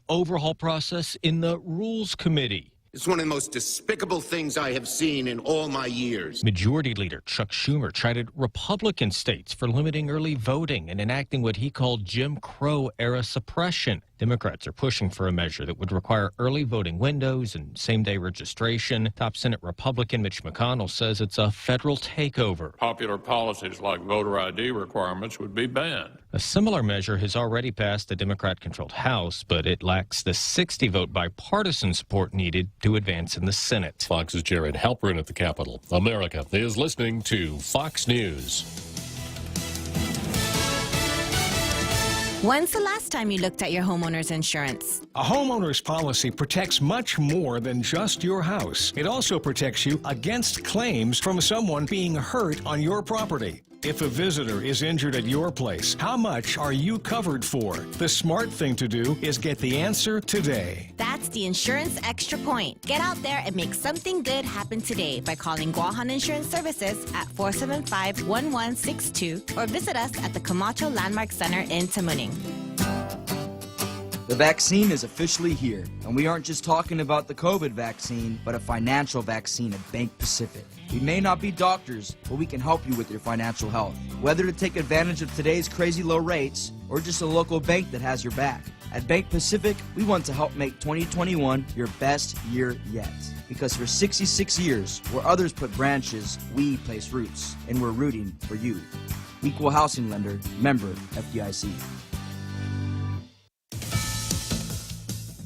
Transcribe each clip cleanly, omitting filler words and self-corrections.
overhaul process in the Rules Committee. It's one of the most despicable things I have seen in all my years. Majority Leader Chuck Schumer chided Republican states for limiting early voting and enacting what he called Jim Crow-era suppression. Democrats are pushing for a measure that would require early voting windows and same-day registration. Top Senate Republican Mitch McConnell says it's a federal takeover. Popular policies like voter ID requirements would be banned. A similar measure has already passed the Democrat-controlled House, but it lacks the 60-vote bipartisan support needed to advance in the Senate. Fox's Jared Halperin at the Capitol. America is listening to Fox News. When's the last time you looked at your homeowner's insurance? A homeowner's policy protects much more than just your house. It also protects you against claims from someone being hurt on your property. If a visitor is injured at your place, how much are you covered for? The smart thing to do is get the answer today. That's the Insurance Extra Point. Get out there and make something good happen today by calling Guahan Insurance Services at 475-1162 or visit us at the Camacho Landmark Center in Tamuning. The vaccine is officially here, and we aren't just talking about the COVID vaccine, but a financial vaccine at Bank Pacific. We may not be doctors, but we can help you with your financial health. Whether to take advantage of today's crazy low rates, or just a local bank that has your back. At Bank Pacific, we want to help make 2021 your best year yet. Because for 66 years, where others put branches, we place roots, and we're rooting for you. Equal Housing Lender, member FDIC.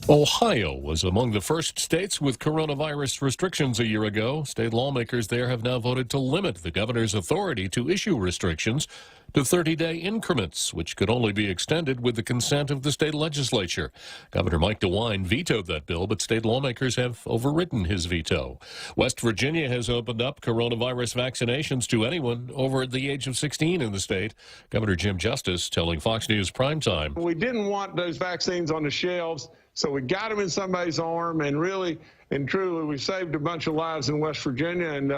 Ohio was among the first states with coronavirus restrictions a year ago. State lawmakers there have now voted to limit the governor's authority to issue restrictions to 30-day increments, which could only be extended with the consent of the state legislature. Governor Mike DeWine vetoed that bill, but state lawmakers have overridden his veto. West Virginia has opened up coronavirus vaccinations to anyone over the age of 16 in the state. Governor Jim Justice telling Fox News Primetime. We didn't want those vaccines on the shelves, so we got them in somebody's arm, and really and truly we saved a bunch of lives in West Virginia, and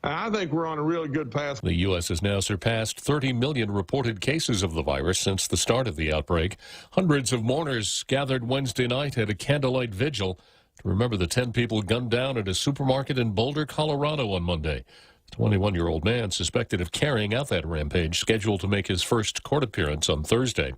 I think we're on a really good path. The U.S. has now surpassed 30 million reported cases of the virus since the start of the outbreak. Hundreds of mourners gathered Wednesday night at a candlelight vigil to remember the 10 people gunned down at a supermarket in Boulder, Colorado on Monday. A 21-year-old man suspected of carrying out that rampage, scheduled to make his first court appearance on Thursday.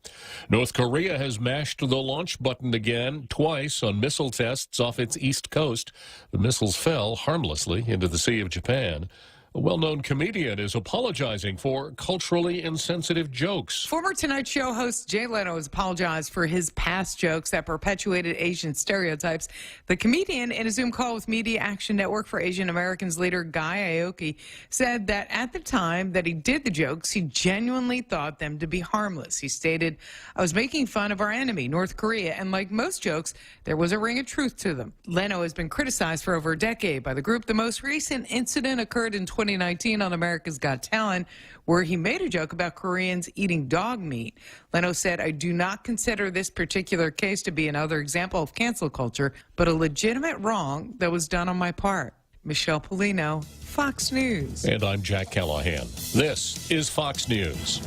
North Korea has mashed the launch button again, twice on missile tests off its east coast. The missiles fell harmlessly into the Sea of Japan. A well-known comedian is apologizing for culturally insensitive jokes. Former Tonight Show host Jay Leno has apologized for his past jokes that perpetuated Asian stereotypes. The comedian, in a Zoom call with Media Action Network for Asian Americans leader Guy Aoki, said that at the time that he did the jokes, he genuinely thought them to be harmless. He stated, "I was making fun of our enemy, North Korea, and like most jokes, there was a ring of truth to them." Leno has been criticized for over a decade by the group. The most recent incident occurred in 2019 on America's Got Talent, where he made a joke about Koreans eating dog meat. Leno said, "I do not consider this particular case to be another example of cancel culture, but a legitimate wrong that was done on my part." Michelle Polino, Fox News. And I'm Jack Callahan. This is Fox News.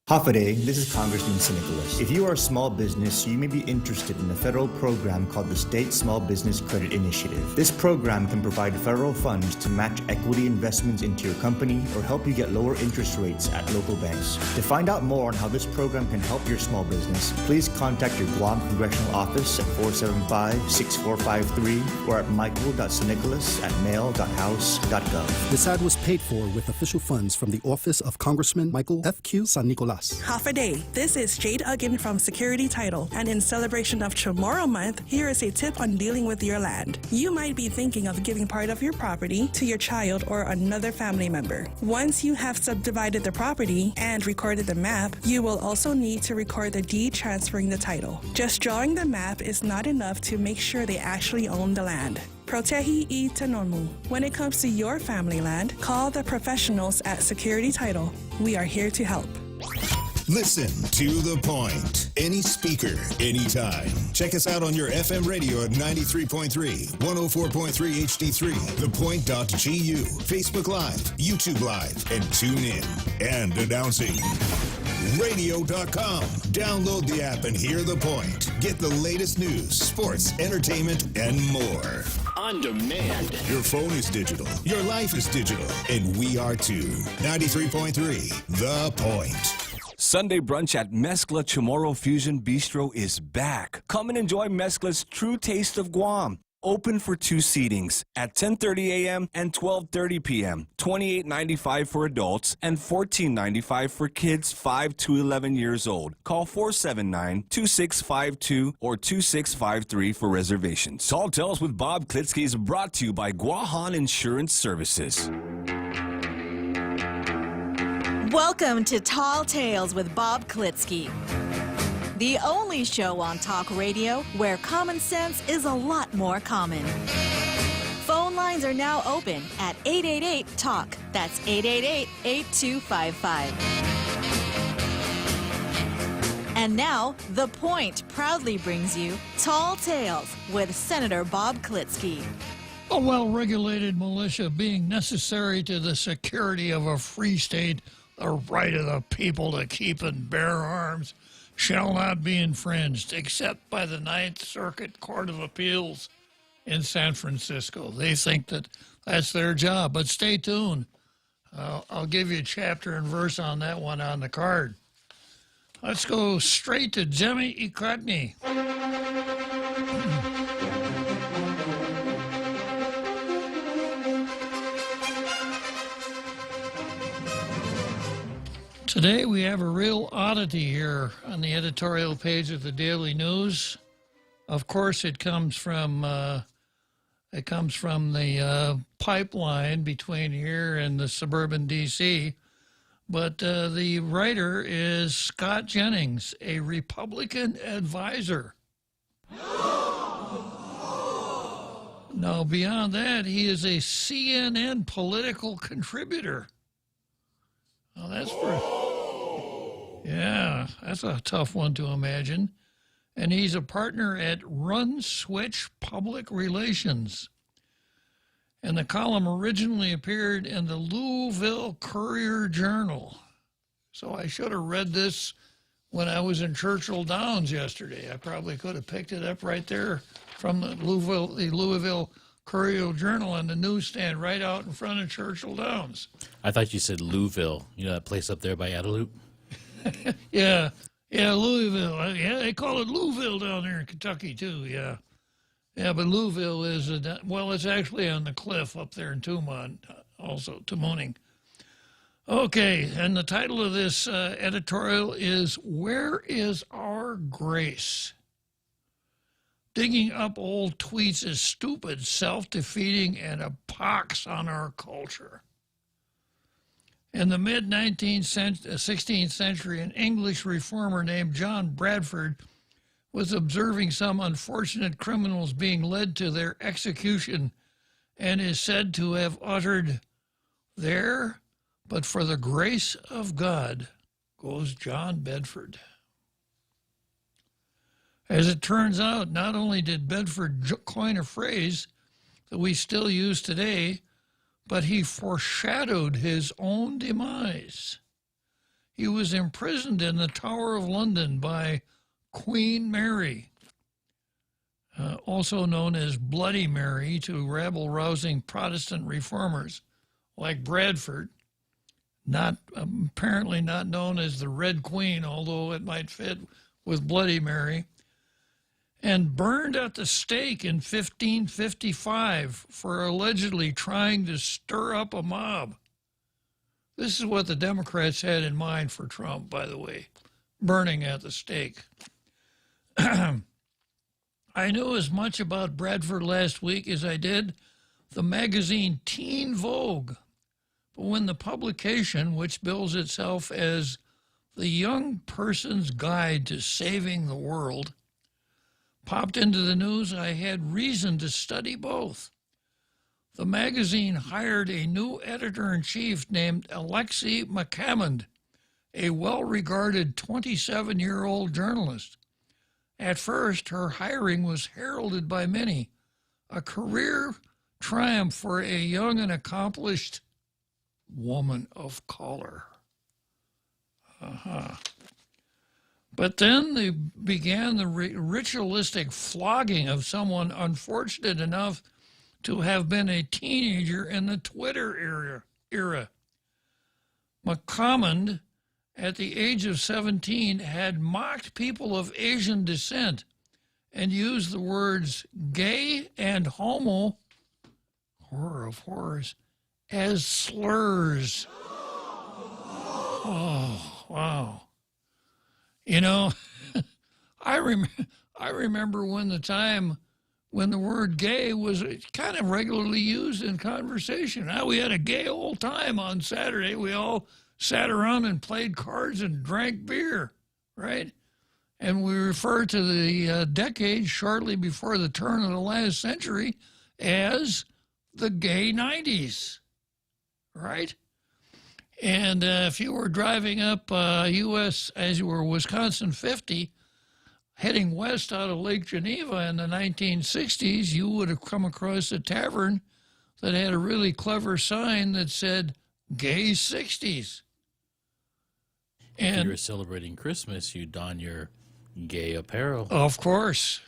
Hafaday, this is Congressman Nicholas. If you are a small business, you may be interested in a federal program called the State Small Business Credit Initiative. This program can provide federal funds to match equity investments into your company or help you get lower interest rates at local banks. To find out more on how this program can help your small business, please contact your Guam Congressional Office at 475-6453 or at michael.sannicolas@mail.house.gov. This ad was paid for with official funds from the Office of Congressman Michael F.Q. San Nicolas. Half a day. This is Jade Uggan from Security Title, and in celebration of Tomorrow Month, here is a tip on dealing with your land. You might be thinking of giving part of your property to your child or another family member. Once you have subdivided the property and recorded the map, you will also need to record the deed transferring the title. Just drawing the map is not enough to make sure they actually own the land. Protehi I Tanonmu. When it comes to your family land, call the professionals at Security Title. We are here to help. Listen to The Point. Any speaker, anytime. Check us out on your FM radio at 93.3, 104.3 HD3, thepoint.gu, Facebook Live, YouTube Live, and tune in. And announcing radio.com. Download the app and hear The Point. Get the latest news, sports, entertainment, and more. On demand. Your phone is digital. Your life is digital. And we are too. 93.3 The Point. Sunday brunch at Mezcla Chamorro Fusion Bistro is back. Come and enjoy Mezcla's true taste of Guam. Open for 2 seatings at 10:30 a.m. and 12:30 p.m. $28.95 for adults and $14.95 for kids 5 to 11 years old. Call 479-2652 or 2653 for reservations. Tall Tales with Bob Klitzkie is brought to you by Guahan Insurance Services. Welcome to Tall Tales with Bob Klitzkie, the only show on talk radio where common sense is a lot more common. Phone lines are now open at 888-TALK. That's 888-8255. And now, The Point proudly brings you Tall Tales with Senator Bob Klitzkie. A well-regulated militia being necessary to the security of a free state, the right of the people to keep and bear arms, shall not be infringed except by the Ninth Circuit Court of Appeals in San Francisco. They think that that's their job, but stay tuned. I'll give you a chapter and verse on that one on the card. Let's go straight to Jimmy Ikotny. Today we have a real oddity here on the editorial page of the Daily News. Of course, it comes from the pipeline between here and the suburban D.C., but the writer is Scott Jennings, a Republican advisor. Now, beyond that, he is a CNN political contributor. Well, that's a tough one to imagine. And he's a partner at Run Switch Public Relations. And the column originally appeared in the Louisville Courier-Journal. So I should have read this when I was in Churchill Downs yesterday. I probably could have picked it up right there from the Louisville Courier-Journal on the newsstand right out in front of Churchill Downs. I thought you said Louisville, you know, that place up there by Adelup. Yeah, Louisville. Yeah, they call it Louisville down there in Kentucky, too, yeah. Yeah, but Louisville is, it's actually on the cliff up there in Tumon, also, Tumoning. Okay, and the title of this editorial is, Where is Our Grace? Digging up old tweets is stupid, self-defeating, and a pox on our culture. In the mid-16th century, an English reformer named John Bradford was observing some unfortunate criminals being led to their execution and is said to have uttered, "There, but for the grace of God, goes John Bedford." As it turns out, not only did Bedford coin a phrase that we still use today, but he foreshadowed his own demise. He was imprisoned in the Tower of London by Queen Mary, also known as Bloody Mary to rabble-rousing Protestant reformers like Bradford, apparently not known as the Red Queen, although it might fit with Bloody Mary, and burned at the stake in 1555 for allegedly trying to stir up a mob. This is what the Democrats had in mind for Trump, by the way, burning at the stake. I knew as much about Bradford last week as I did the magazine Teen Vogue. But when the publication, which bills itself as the young person's guide to saving the world, popped into the news, I had reason to study both. The magazine hired a new editor-in-chief named Alexei McCammond, a well-regarded 27-year-old journalist. At first, her hiring was heralded by many, a career triumph for a young and accomplished woman of color. But then they began the ritualistic flogging of someone unfortunate enough to have been a teenager in the Twitter era. McCommond, at the age of 17, had mocked people of Asian descent and used the words gay and homo, horror of horrors, as slurs. Oh, wow. You know, I remember when the word gay was kind of regularly used in conversation. Now, we had a gay old time on Saturday. We all sat around and played cards and drank beer, right? And we refer to the decade shortly before the turn of the last century as the gay 90s, right? And if you were driving up U.S. as you were Wisconsin 50, heading west out of Lake Geneva in the 1960s, you would have come across a tavern that had a really clever sign that said gay 60s. And if you were celebrating Christmas, you don your gay apparel. Of course.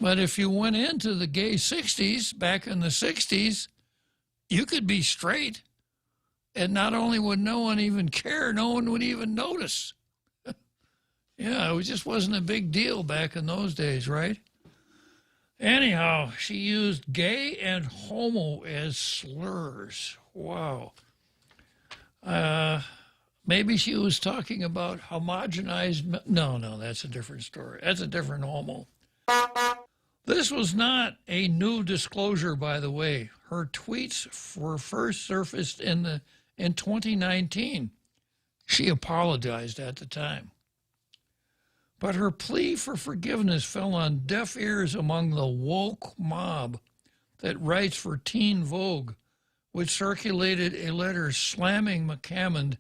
But if you went into the gay 60s, back in the 60s, you could be straight. And not only would no one even care, no one would even notice. Yeah, it just wasn't a big deal back in those days, right? Anyhow, she used gay and homo as slurs. Wow. Maybe she was talking about homogenized... No, that's a different story. That's a different homo. This was not a new disclosure, by the way. Her tweets were first surfaced in 2019. She apologized at the time. But her plea for forgiveness fell on deaf ears among the woke mob that writes for Teen Vogue, which circulated a letter slamming McCammond's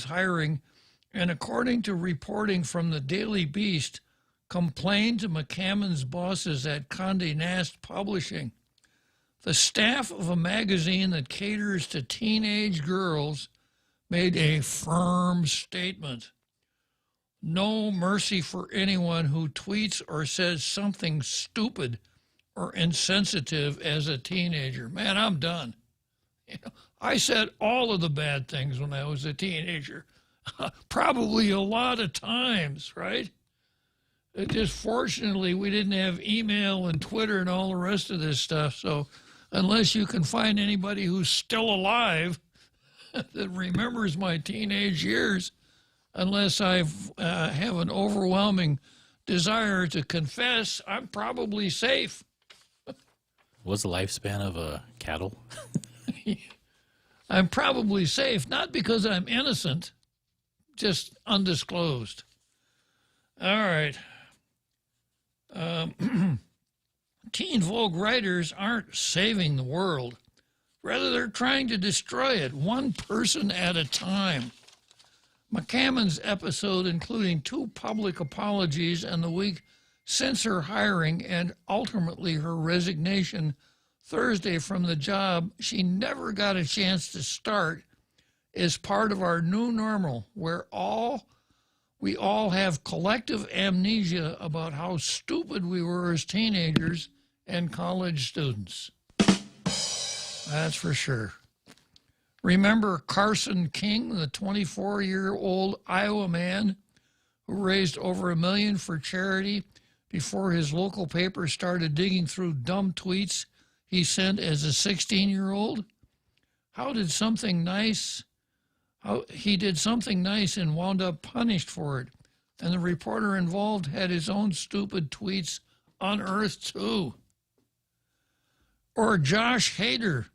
hiring, and according to reporting from the Daily Beast, complained to McCammond's bosses at Condé Nast Publishing. The staff of a magazine that caters to teenage girls made a firm statement. No mercy for anyone who tweets or says something stupid or insensitive as a teenager. Man, I'm done. You know, I said all of the bad things when I was a teenager. Probably a lot of times, right? It just fortunately we didn't have email and Twitter and all the rest of this stuff. So unless you can find anybody who's still alive that remembers my teenage years, unless I have an overwhelming desire to confess, I'm probably safe. What's the lifespan of a cattle? I'm probably safe, not because I'm innocent, just undisclosed. All right. Teen Vogue writers aren't saving the world. Rather, they're trying to destroy it, one person at a time. McCammond's episode, including 2 public apologies and the week since her hiring and ultimately her resignation Thursday from the job she never got a chance to start, is part of our new normal where we all have collective amnesia about how stupid we were as teenagers and college students. That's for sure. Remember Carson King, the 24-year-old Iowa man who raised over $1 million for charity before his local paper started digging through dumb tweets he sent as a 16-year-old? He did something nice and wound up punished for it. And the reporter involved had his own stupid tweets unearthed too. Or Josh Hader,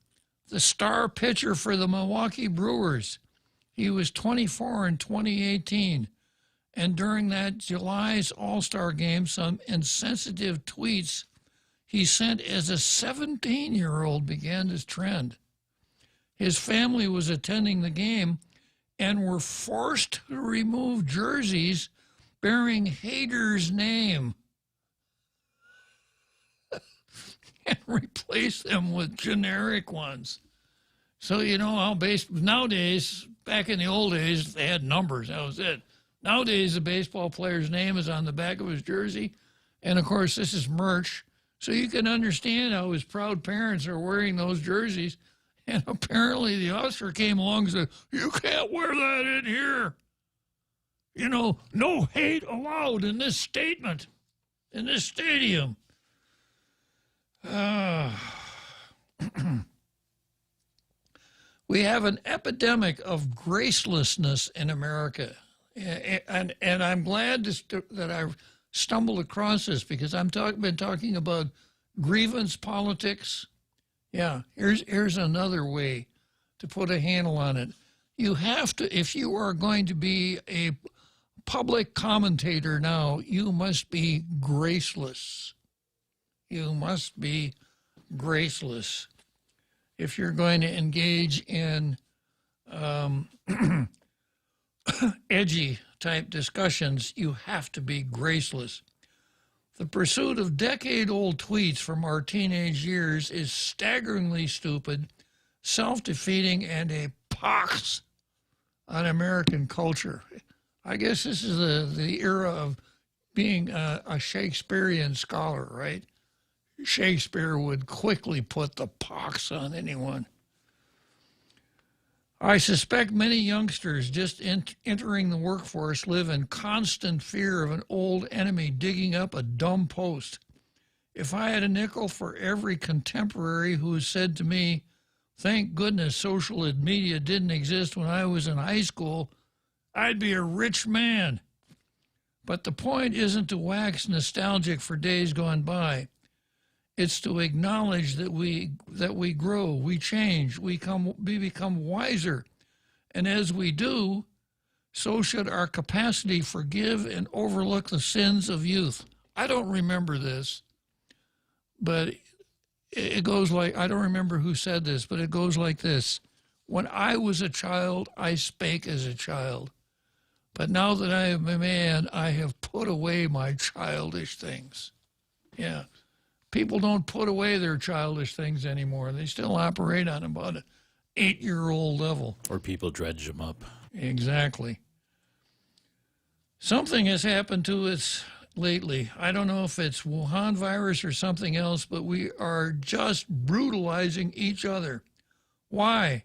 the star pitcher for the Milwaukee Brewers. He was 24 in 2018. And during that July's All-Star game, some insensitive tweets he sent as a 17-year-old began to trend. His family was attending the game and were forced to remove jerseys bearing Hader's name and replace them with generic ones. So, you know how nowadays, back in the old days, they had numbers. That was it. Nowadays, the baseball player's name is on the back of his jersey. And, of course, this is merch. So you can understand how his proud parents are wearing those jerseys. And apparently the officer came along and said, "You can't wear that in here. You know, no hate allowed in this statement, in this stadium." We have an epidemic of gracelessness in America. And I'm glad that I've stumbled across this, because I've been talking about grievance politics. Yeah, here's another way to put a handle on it. You have to, if you are going to be a public commentator now, you must be graceless. You must be graceless. If you're going to engage in edgy type discussions, you have to be graceless. The pursuit of decade-old tweets from our teenage years is staggeringly stupid, self-defeating, and a pox on American culture. I guess this is the era of being a Shakespearean scholar, right? Shakespeare would quickly put the pox on anyone. I suspect many youngsters just entering the workforce live in constant fear of an old enemy digging up a dumb post. If I had a nickel for every contemporary who said to me, "Thank goodness social media didn't exist when I was in high school," I'd be a rich man. But the point isn't to wax nostalgic for days gone by. It's to acknowledge that we grow, we change, we become wiser. And as we do, so should our capacity forgive and overlook the sins of youth. I don't remember this, but it goes like, I don't remember who said this, but it goes like this. When I was a child, I spake as a child. But now that I am a man, I have put away my childish things. Yeah. People don't put away their childish things anymore. They still operate on about an 8-year-old level. Or people dredge them up. Exactly. Something has happened to us lately. I don't know if it's Wuhan virus or something else, but we are just brutalizing each other. Why?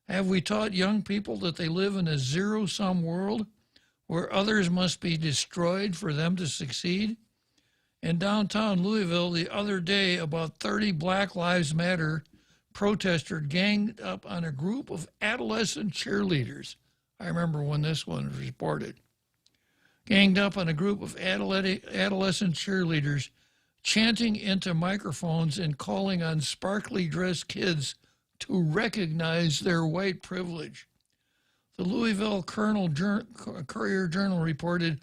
Have we taught young people that they live in a zero-sum world where others must be destroyed for them to succeed? In downtown Louisville the other day, about 30 Black Lives Matter protesters ganged up on a group of adolescent cheerleaders. I remember when this one was reported. Ganged up on a group of adolescent cheerleaders, chanting into microphones and calling on sparkly dressed kids to recognize their white privilege. The Louisville Courier-Journal reported,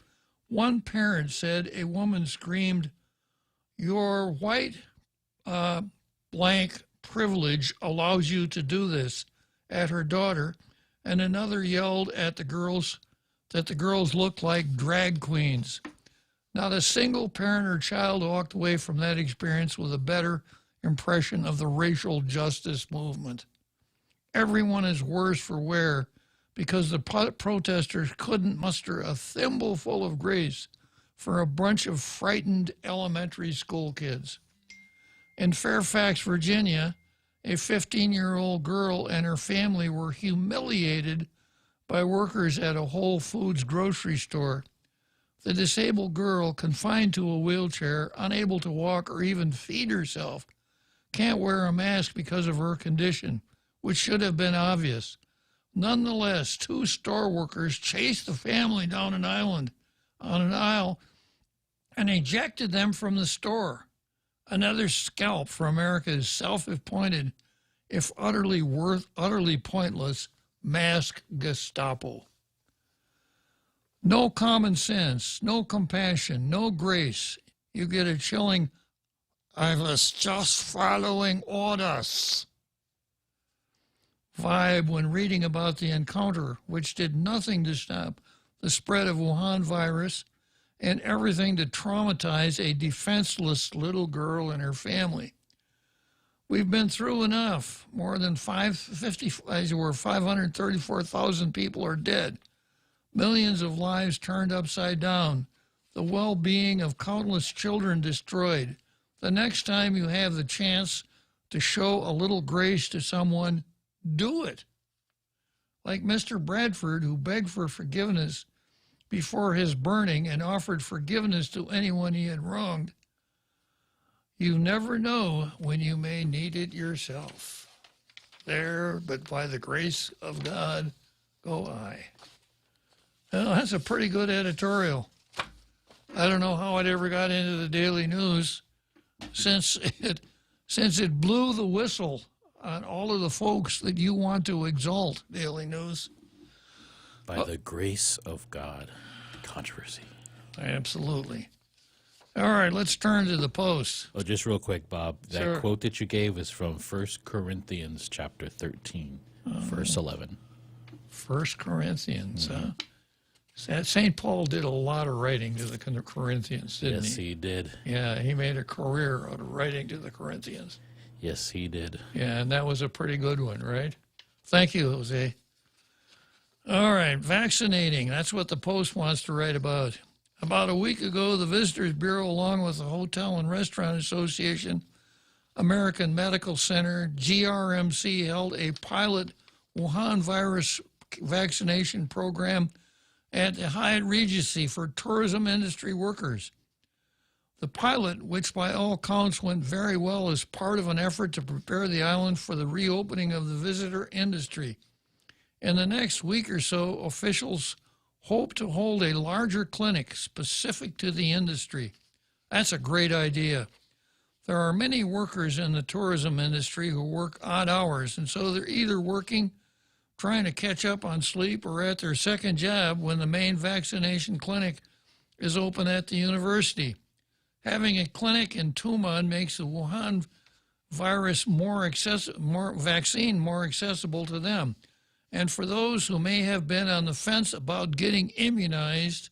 one parent said a woman screamed, "Your white blank privilege allows you to do this," at her daughter, and another yelled at the girls that the girls looked like drag queens. Not a single parent or child walked away from that experience with a better impression of the racial justice movement. Everyone is worse for wear, because the protesters couldn't muster a thimbleful of grace for a bunch of frightened elementary school kids. In Fairfax, Virginia, a 15-year-old girl and her family were humiliated by workers at a Whole Foods grocery store. The disabled girl, confined to a wheelchair, unable to walk or even feed herself, can't wear a mask because of her condition, which should have been obvious. Nonetheless, 2 store workers chased the family down an aisle and ejected them from the store. Another scalp for America's self-appointed, if utterly pointless, mask Gestapo. No common sense, no compassion, no grace. You get a chilling, "I was just following orders" vibe when reading about the encounter, which did nothing to stop the spread of Wuhan virus and everything to traumatize a defenseless little girl and her family. We've been through enough. More than 534,000 people are dead. millions of lives turned upside down, the well-being of countless children destroyed. The next time you have the chance to show a little grace to someone, do it. Like Mr. Bradford, who begged for forgiveness before his burning and offered forgiveness to anyone he had wronged. You never know when you may need it yourself. There, but by the grace of God, go I. Well, that's a pretty good editorial. I don't know how it ever got into the Daily News, since it blew the whistle on all of the folks that you want to exalt, Daily News. By the grace of God, controversy. Absolutely. All right, let's turn to the Post. Oh, just real quick, Bob. That Sure. quote that you gave is from 1 Corinthians chapter 13, verse 11. 1 Corinthians, huh? St. Paul did a lot of writing to the Corinthians, didn't Yes, he did. Yeah, he made a career out of writing to the Corinthians. Yes, he did. Yeah, and that was a pretty good one, right? Thank you, Jose. All right, vaccinating. That's what the Post wants to write about. About a week ago, the Visitors Bureau, along with the Hotel and Restaurant Association, American Medical Center, GRMC, held a pilot Wuhan virus vaccination program at the Hyatt Regency for tourism industry workers. The pilot, which by all counts went very well, is part of an effort to prepare the island for the reopening of the visitor industry. In the next week or so, officials hope to hold a larger clinic specific to the industry. That's a great idea. There are many workers in the tourism industry who work odd hours, and so they're either working, trying to catch up on sleep, or at their second job when the main vaccination clinic is open at the university. Having a clinic in Tumon makes the Wuhan virus vaccine more accessible to them. And for those who may have been on the fence about getting immunized,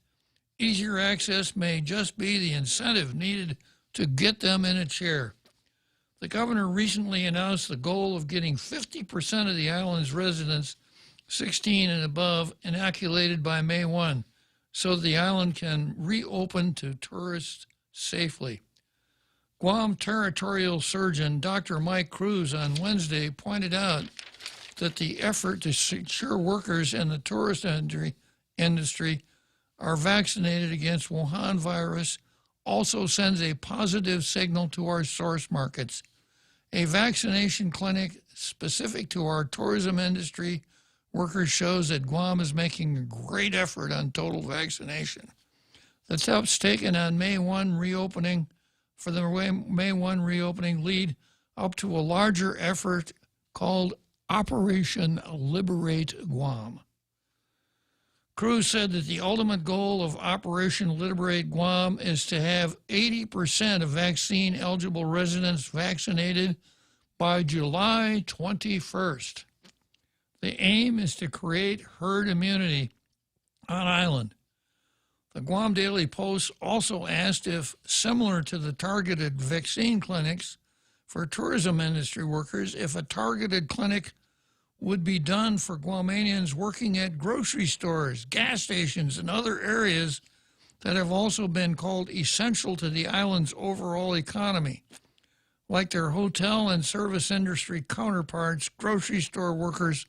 easier access may just be the incentive needed to get them in a chair. The governor recently announced the goal of getting 50% of the island's residents 16 and above inoculated by May 1, so the island can reopen to tourists safely. Guam Territorial Surgeon Dr. Mike Cruz on Wednesday pointed out that the effort to secure workers in the tourist industry are vaccinated against Wuhan virus also sends a positive signal to our source markets. A vaccination clinic specific to our tourism industry workers shows that Guam is making a great effort on total vaccination. The steps taken on May 1 reopening for the May 1 reopening lead up to a larger effort called Operation Liberate Guam. Cruz said that the ultimate goal of Operation Liberate Guam is to have 80% of vaccine-eligible residents vaccinated by July 21st. The aim is to create herd immunity on island. The Guam Daily Post also asked if, similar to the targeted vaccine clinics for tourism industry workers, if a targeted clinic would be done for Guamanians working at grocery stores, gas stations, and other areas that have also been called essential to the island's overall economy. Like their hotel and service industry counterparts, grocery store workers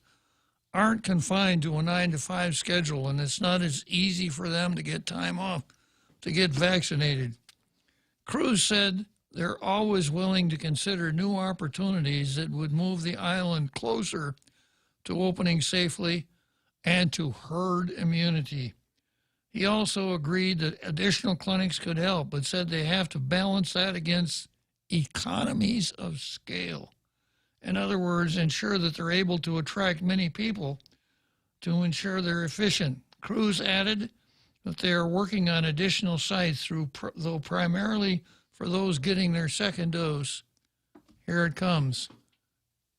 aren't confined to a 9-to-5 schedule, and it's not as easy for them to get time off to get vaccinated. Cruz said they're always willing to consider new opportunities that would move the island closer to opening safely and to herd immunity. He also agreed that additional clinics could help, but said they have to balance that against economies of scale. In other words, ensure that they're able to attract many people to ensure they're efficient. Cruz added that they are working on additional sites, though primarily for those getting their second dose. Here it comes.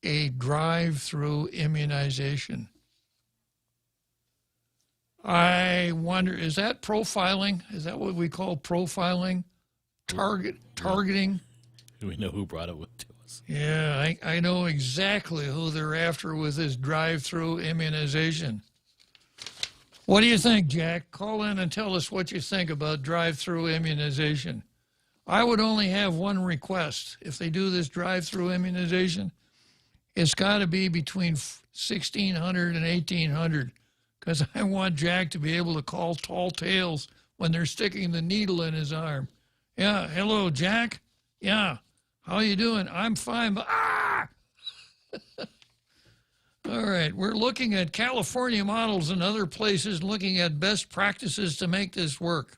A drive-through immunization. I wonder, is that profiling? Is that what we call profiling? Targeting? Do we know who brought it to us? Yeah, I know exactly who they're after with this drive-through immunization. What do you think, Jack? Call in and tell us what you think about drive-through immunization. I would only have one request. If they do this drive-through immunization, it's got to be between 1,600 and 1,800, because I want Jack to be able to call Tall Tales when they're sticking the needle in his arm. Yeah, hello, Jack. Yeah, how you doing? I'm fine, but All right, we're looking at California models and other places, looking at best practices to make this work.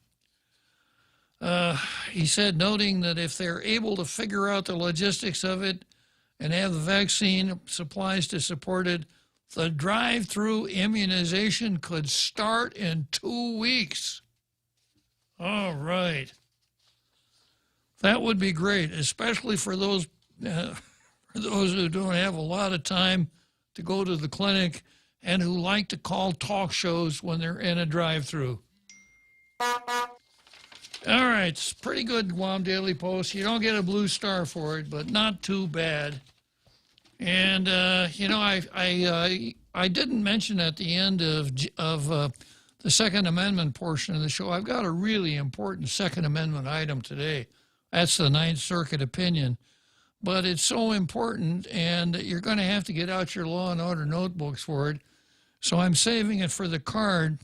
He said, noting that if they're able to figure out the logistics of it and have the vaccine supplies to support it, the drive-through immunization could start in 2 weeks. All right. That would be great, especially for those who don't have a lot of time to go to the clinic and who like to call talk shows when they're in a drive-through. All right, it's pretty good, Guam Daily Post. You don't get a blue star for it, but not too bad. And you know, I didn't mention at the end of the Second Amendment portion of the show, I've got a really important Second Amendment item today. That's the Ninth Circuit opinion. But it's so important, and you're going to have to get out your Law and Order notebooks for it. So I'm saving it for the card,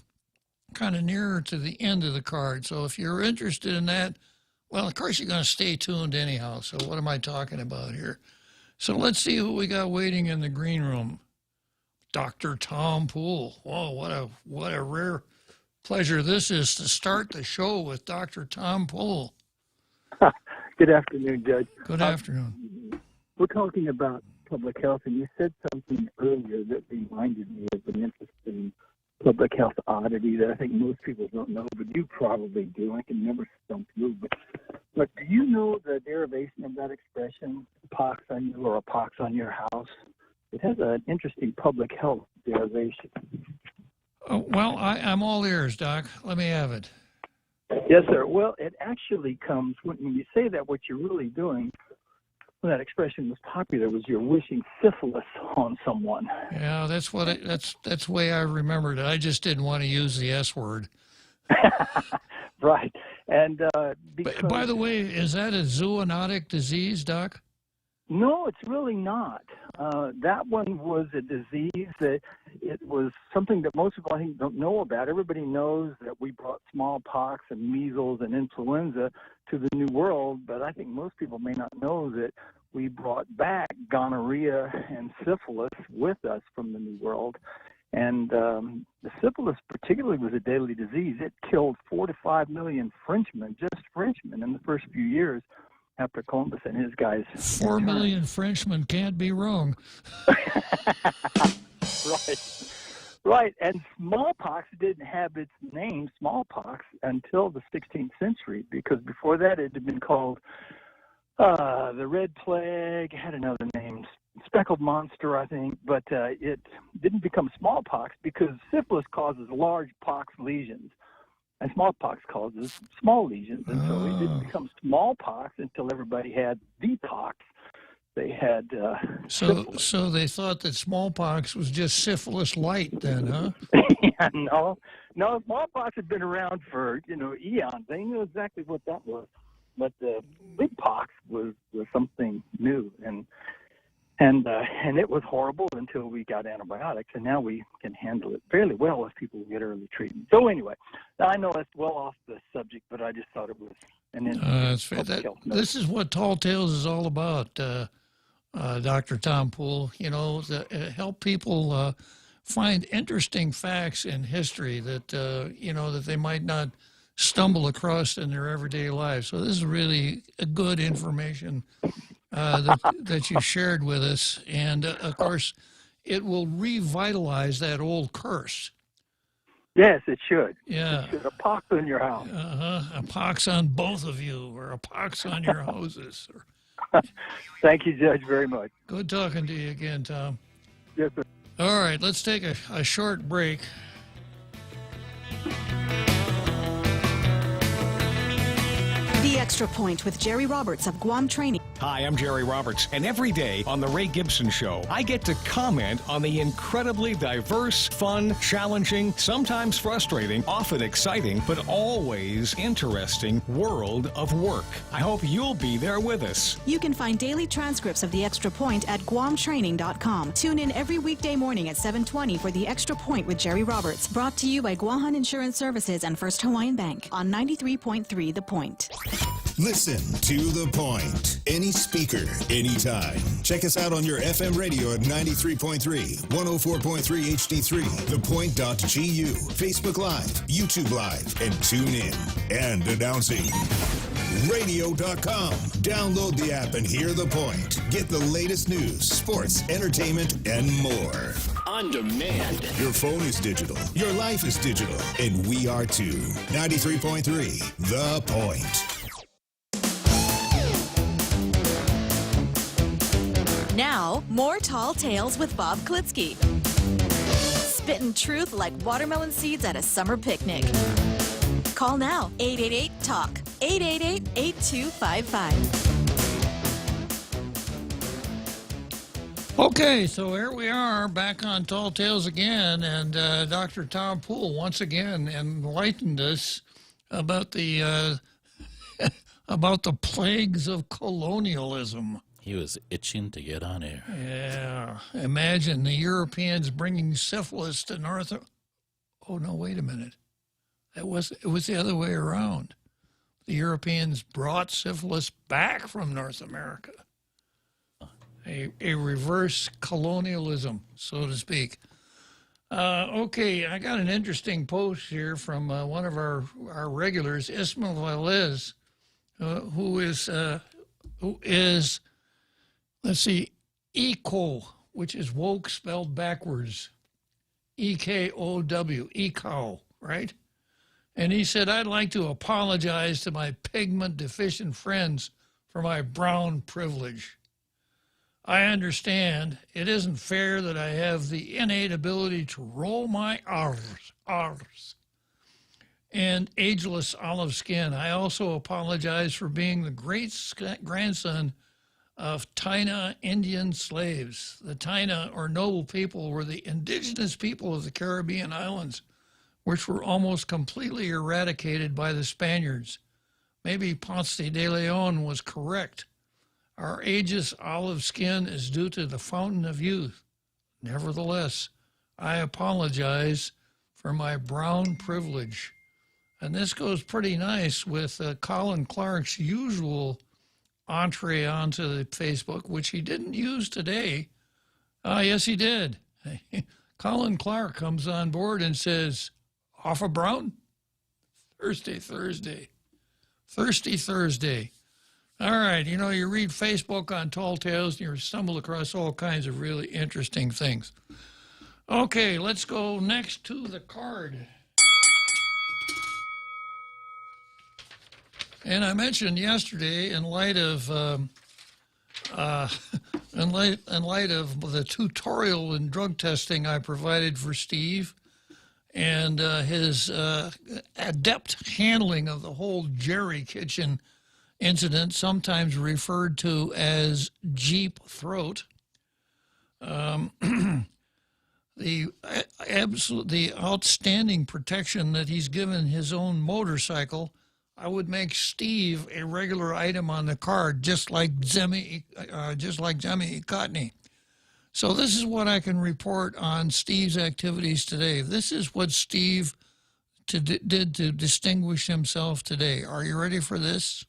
kind of nearer to the end of the card. So if you're interested in that, well, of course, you're going to stay tuned anyhow. So what am I talking about here? So let's see who we got waiting in the green room. Dr. Tom Poole. Whoa, what a rare pleasure this is to start the show with Dr. Tom Poole. Good afternoon, Judge. Good afternoon. We're talking about public health, and you said something earlier that reminded me of an interesting public health oddity that I think most people don't know, but you probably do. I can never stump you. But do you know the derivation of that expression, pox on you or a pox on your house? It has an interesting public health derivation. Well, I'm all ears, Doc. Let me have it. Yes, sir. Well, it actually comes, when you say that, what you're really doing, when that expression was popular, was you're wishing syphilis on someone. Yeah, that's the way I remembered it. I just didn't want to use the S word. Right. And by the way, is that a zoonotic disease, Doc? No, it's really not. That one was a disease that it was something that most people, I think, don't know about. Everybody knows that we brought smallpox and measles and influenza to the New World, but I think most people may not know that we brought back gonorrhea and syphilis with us from the New World. And the syphilis particularly was a deadly disease. It killed 4 to 5 million Frenchmen, just Frenchmen, in the first few years after Columbus and his guys. 4 million Frenchmen can't be wrong. Right. And smallpox didn't have its name, smallpox, until the 16th century, because before that it had been called the Red Plague, had another name, speckled monster, I think, but it didn't become smallpox because syphilis causes large pox lesions. And smallpox causes small lesions, and so it didn't become smallpox until everybody had the pox. They had so they thought that smallpox was just syphilis light, then, huh? Yeah, no, smallpox had been around for eons. They knew exactly what that was, but the big pox was something new, and it was horrible until we got antibiotics, and now we can handle it fairly well if people get early treatment. So anyway, I know it's well off the subject, but I just thought it was an interesting public health note. This is what Tall Tales is all about, Dr. Tom Poole. Help people find interesting facts in history that that they might not stumble across in their everyday lives. So this is really a good information that you shared with us, and of course, it will revitalize that old curse. Yes, it should. Yeah, it should. A pox on your house. A pox on both of you, or a pox on your houses. Thank you, Judge, very much. Good talking to you again, Tom. Yes, sir. All right, let's take a short break. The Extra Point with Jerry Roberts of Guam Training. Hi, I'm Jerry Roberts, and every day on The Ray Gibson Show, I get to comment on the incredibly diverse, fun, challenging, sometimes frustrating, often exciting, but always interesting world of work. I hope you'll be there with us. You can find daily transcripts of The Extra Point at guamtraining.com. Tune in every weekday morning at 7:20 for The Extra Point with Jerry Roberts. Brought to you by Guahan Insurance Services and First Hawaiian Bank on 93.3 The Point. Listen to The Point. Any speaker, anytime. Check us out on your FM radio at 93.3, 104.3 HD3, thepoint.gu, Facebook Live, YouTube Live, and tune in. And announcing radio.com. Download the app and hear The Point. Get the latest news, sports, entertainment, and more. On demand. Your phone is digital. Your life is digital. And we are too. 93.3 The Point. Now, more Tall Tales with Bob Klitzkie. Spitting truth like watermelon seeds at a summer picnic. Call now, 888-TALK, 888-8255. Okay, so here we are back on Tall Tales again, and Dr. Tom Poole once again enlightened us about the about the plagues of colonialism. He was itching to get on air. Yeah, imagine the Europeans bringing syphilis to North. Oh no, wait a minute. It was the other way around. The Europeans brought syphilis back from North America. A reverse colonialism, so to speak. Okay, I got an interesting post here from one of our regulars, Ismael Velez, who is, let's see, ECO, which is woke spelled backwards. EKOW, ECO, right? And he said, I'd like to apologize to my pigment deficient friends for my brown privilege. I understand it isn't fair that I have the innate ability to roll my R's, and ageless olive skin. I also apologize for being the great grandson of Taina Indian slaves. The Taina, or noble people, were the indigenous people of the Caribbean islands, which were almost completely eradicated by the Spaniards. Maybe Ponce de Leon was correct. Our age's olive skin is due to the fountain of youth. Nevertheless, I apologize for my brown privilege. And this goes pretty nice with Colin Clark's usual entree onto the Facebook, which he didn't use today. Yes, he did. Colin Clark comes on board and says, off of brown? Thirsty Thursday. All right, you know, you read Facebook on Tall Tales and you stumble across all kinds of really interesting things. Okay, let's go next to the card. And I mentioned yesterday, in light of the tutorial in drug testing I provided for Steve, and his adept handling of the whole Jerry Kitchen incident, sometimes referred to as Jeep Throat. The outstanding protection that he's given his own motorcycle, I would make Steve a regular item on the card, just like Zemi Ekotny. So this is what I can report on Steve's activities today. This is what Steve did to distinguish himself today. Are you ready for this?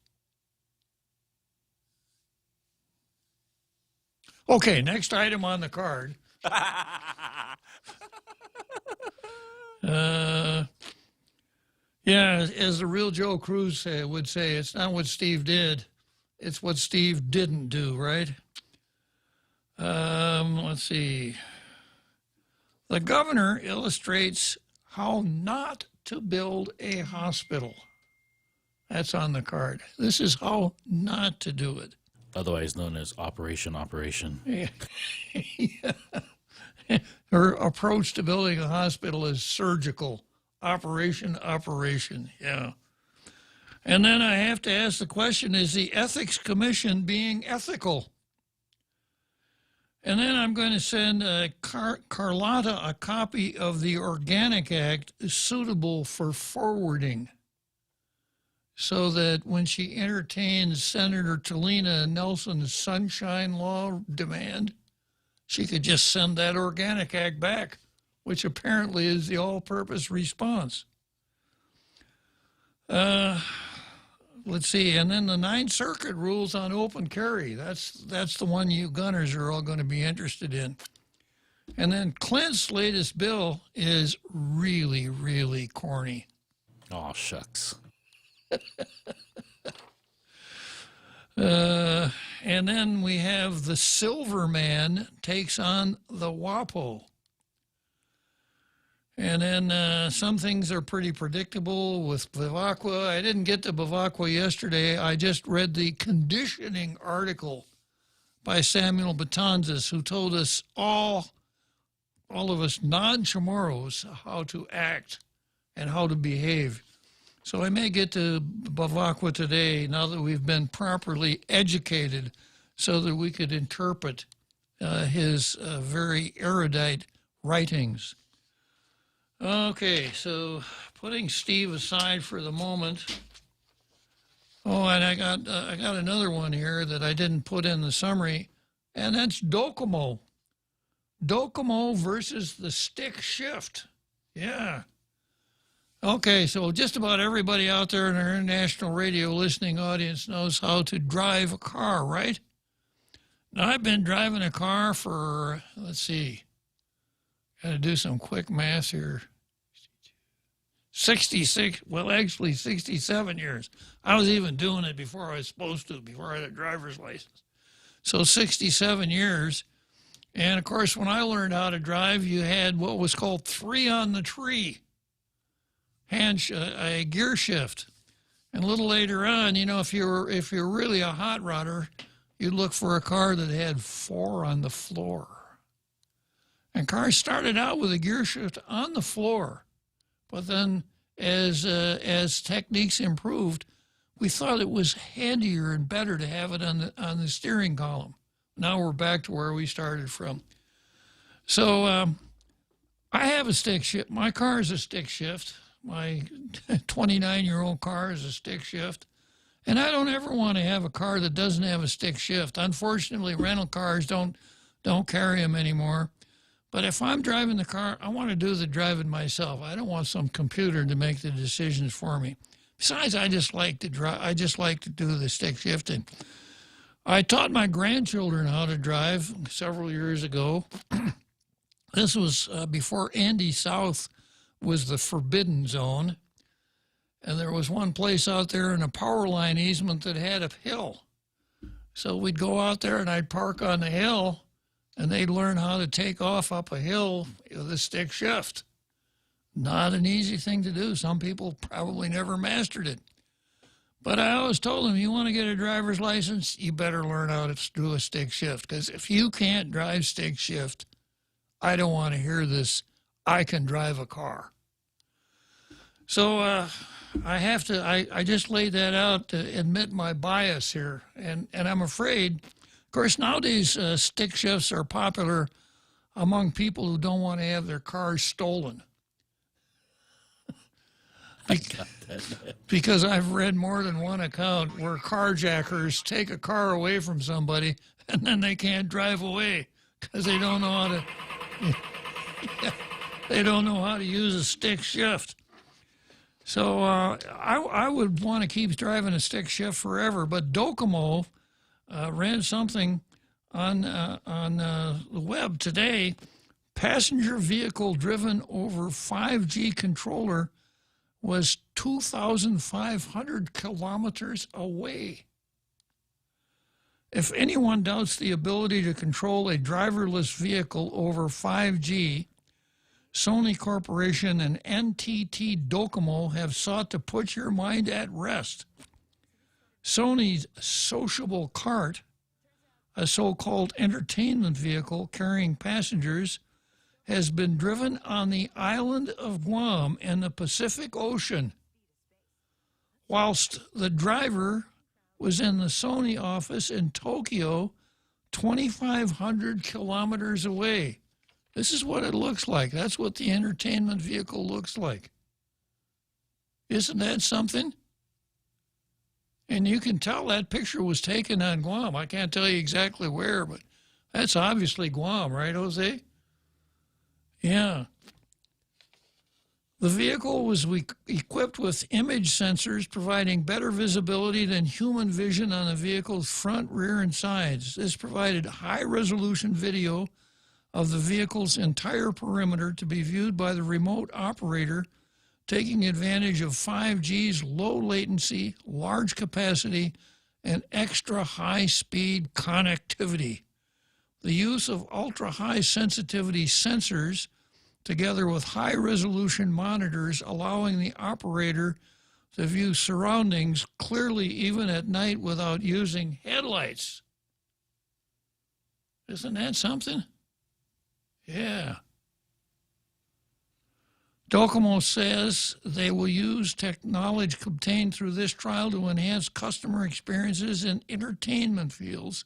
Okay, next item on the card. Yeah, as the real Joe Cruz would say, it's not what Steve did, it's what Steve didn't do, right? Let's see. The governor illustrates how not to build a hospital. That's on the card. This is how not to do it. Otherwise known as Operation. Yeah. Her approach to building a hospital is surgical. Operation, yeah. And then I have to ask the question, is the Ethics Commission being ethical? And then I'm going to send Carlotta a copy of the Organic Act suitable for forwarding, so that when she entertains Senator Talina Nelson's Sunshine Law demand, she could just send that Organic Act back, which apparently is the all-purpose response. Let's see, and then the Ninth Circuit rules on open carry. That's the one you gunners are all going to be interested in. And then Clint's latest bill is really, really corny. Oh, shucks. And then we have the Silverman takes on the WAPO. And then some things are pretty predictable with Bavacqua. I didn't get to Bavacqua yesterday. I just read the conditioning article by Samuel Batanzas, who told us all of us non-Chamorros how to act and how to behave. So I may get to Bavacqua today now that we've been properly educated so that we could interpret his very erudite writings. Okay, so putting Steve aside for the moment. Oh, and I got another one here that I didn't put in the summary, and that's Docomo. Docomo versus the stick shift. Yeah. Okay, so just about everybody out there in our international radio listening audience knows how to drive a car, right? Now, I've been driving a car for, let's see, got to do some quick math here. 67 years. I was even doing it before I was supposed to, before I had a driver's license. So 67 years. And, of course, when I learned how to drive, you had what was called 3 on the tree, a gear shift. And a little later on, you know, if you're really a hot rodder, you'd look for a car that had 4 on the floor. And cars started out with a gear shift on the floor. But then as techniques improved, we thought it was handier and better to have it on the steering column. Now we're back to where we started from. So I have a stick shift. My car is a stick shift. My 29-year-old car is a stick shift. And I don't ever want to have a car that doesn't have a stick shift. Unfortunately, rental cars don't carry them anymore. But if I'm driving the car, I want to do the driving myself. I don't want some computer to make the decisions for me. Besides, I just like to drive. I just like to do the stick shifting. I taught my grandchildren how to drive several years ago. This was before Andy South was the forbidden zone. And there was one place out there in a power line easement that had a hill. So we'd go out there and I'd park on the hill, and they'd learn how to take off up a hill with a stick shift. Not an easy thing to do. Some people probably never mastered it. But I always told them, you want to get a driver's license, you better learn how to do a stick shift. Because if you can't drive stick shift, I don't want to hear this, I can drive a car. So I just laid that out to admit my bias here. And I'm afraid, of course, nowadays stick shifts are popular among people who don't want to have their cars stolen. Because I've read more than one account where carjackers take a car away from somebody and then they can't drive away because they don't know how to. They don't know how to use a stick shift. So I would want to keep driving a stick shift forever. But Docomo ran something on the web today. Passenger vehicle driven over 5G controller was 2,500 kilometers away. If anyone doubts the ability to control a driverless vehicle over 5G, Sony Corporation and NTT Docomo have sought to put your mind at rest. Sony's Sociable Cart, a so-called entertainment vehicle carrying passengers, has been driven on the island of Guam in the Pacific Ocean whilst the driver was in the Sony office in Tokyo, 2,500 kilometers away. This is what it looks like. That's what the entertainment vehicle looks like. Isn't that something? And you can tell that picture was taken on Guam. I can't tell you exactly where, but that's obviously Guam, right, Jose? Yeah. The vehicle was equipped with image sensors providing better visibility than human vision on the vehicle's front, rear, and sides. This provided high-resolution video of the vehicle's entire perimeter to be viewed by the remote operator, taking advantage of 5G's low latency, large capacity, and extra high-speed connectivity. The use of ultra-high sensitivity sensors together with high-resolution monitors allowing the operator to view surroundings clearly even at night without using headlights. Isn't that something? Yeah. Docomo says they will use technology obtained through this trial to enhance customer experiences in entertainment fields,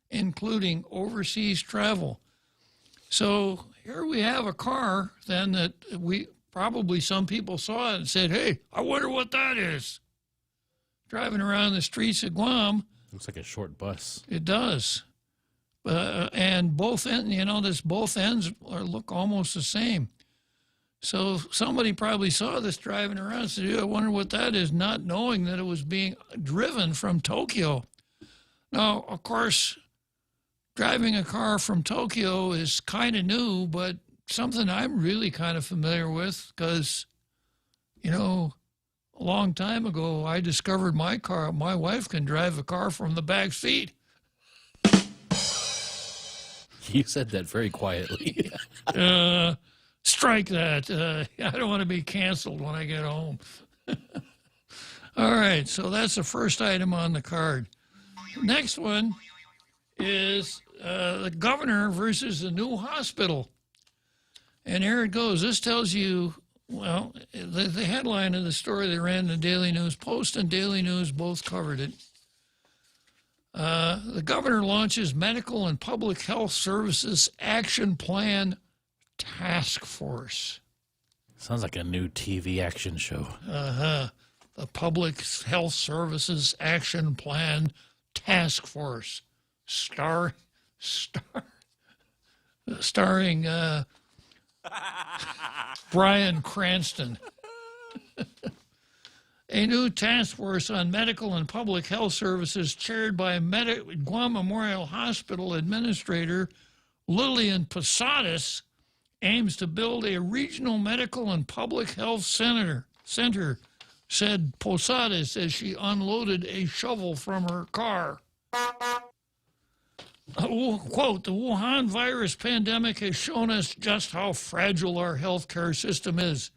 including overseas travel. So here we have a car then that some people saw it and said, hey, I wonder what that is. Driving around the streets of Guam. Looks like a short bus. It does. And both ends look almost the same. So somebody probably saw this driving around and said, I wonder what that is, not knowing that it was being driven from Tokyo. Now, of course, driving a car from Tokyo is kind of new, but something I'm really kind of familiar with because, a long time ago, I discovered my wife can drive a car from the back seat. You said that very quietly. Strike that. I don't want to be canceled when I get home. All right, so that's the first item on the card. Next one is the governor versus the new hospital. And here it goes. This tells you, well, the headline of the story they ran in the Daily News Post and Daily News both covered it. The governor launches Medical and Public Health Services Action Plan Task Force. Sounds like a new TV action show. The Public Health Services Action Plan Task Force. Starring Bryan Cranston. A new task force on medical and public health services chaired by Guam Memorial Hospital Administrator Lillian Posadas aims to build a regional medical and public health center, said Posadas as she unloaded a shovel from her car. Quote, the Wuhan virus pandemic has shown us just how fragile our healthcare system is,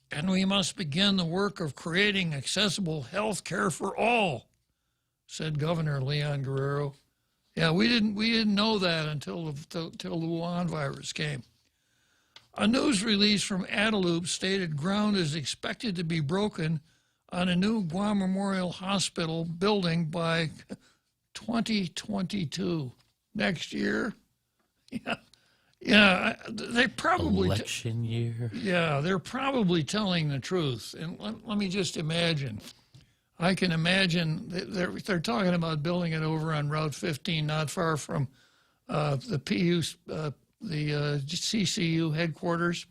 and we must begin the work of creating accessible health care for all, said Governor Leon Guerrero. Yeah, we didn't know that until the Wuhan virus came. A news release from Adelup stated ground is expected to be broken on a new Guam Memorial Hospital building by 2022, next year. Yeah, they probably... Election year. Yeah, they're probably telling the truth. And let me just imagine. I can imagine they're talking about building it over on Route 15, not far from the CCU headquarters.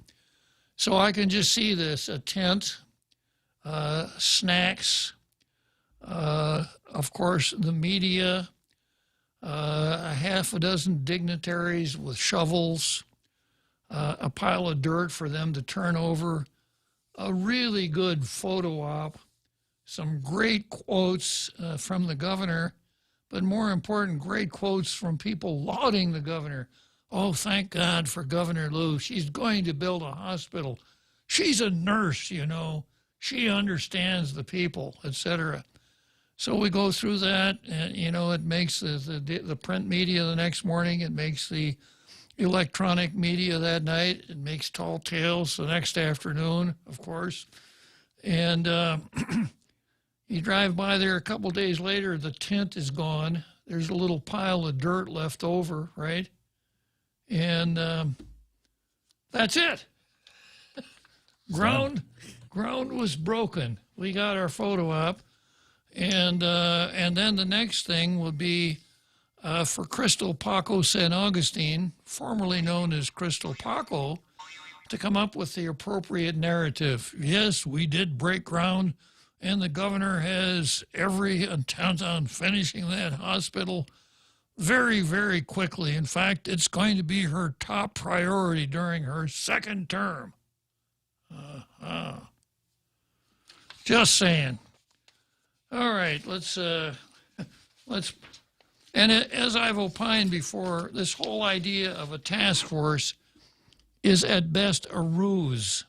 So I can just see this, a tent, snacks, of course, the media, a half a dozen dignitaries with shovels, a pile of dirt for them to turn over, a really good photo op, some great quotes from the governor, but more important, great quotes from people lauding the governor. Oh, thank God for Governor Lou. She's going to build a hospital. She's a nurse, you know. She understands the people, etc. So we go through that, and, you know, it makes the print media the next morning. It makes the electronic media that night. It makes Tall Tales the next afternoon, of course. And You drive by there a couple days later, the tent is gone. There's a little pile of dirt left over, right? And that's it. Ground was broken. We got our photo up, and then the next thing will be for Crystal Paco San Augustine, formerly known as Crystal Paco, to come up with the appropriate narrative. Yes, we did break ground, and the governor has every intent on finishing that hospital very, very quickly. In fact, it's going to be her top priority during her second term. Just saying. All right, let's. And as I've opined before, this whole idea of a task force is at best a ruse,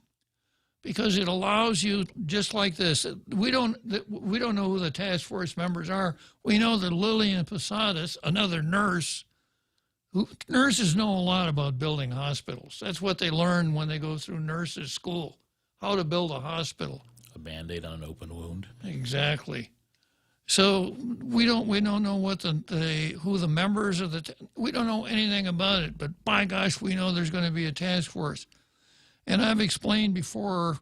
because it allows you, just like this. We don't know who the task force members are. We know that Lillian Posadas, another nurse. Nurses know a lot about building hospitals. That's what they learn when they go through nurses school, how to build a hospital. A Band-Aid on an open wound. Exactly. So we don't know what who the members of we don't know anything about it, but by gosh, we know there's going to be a task force. And I've explained before,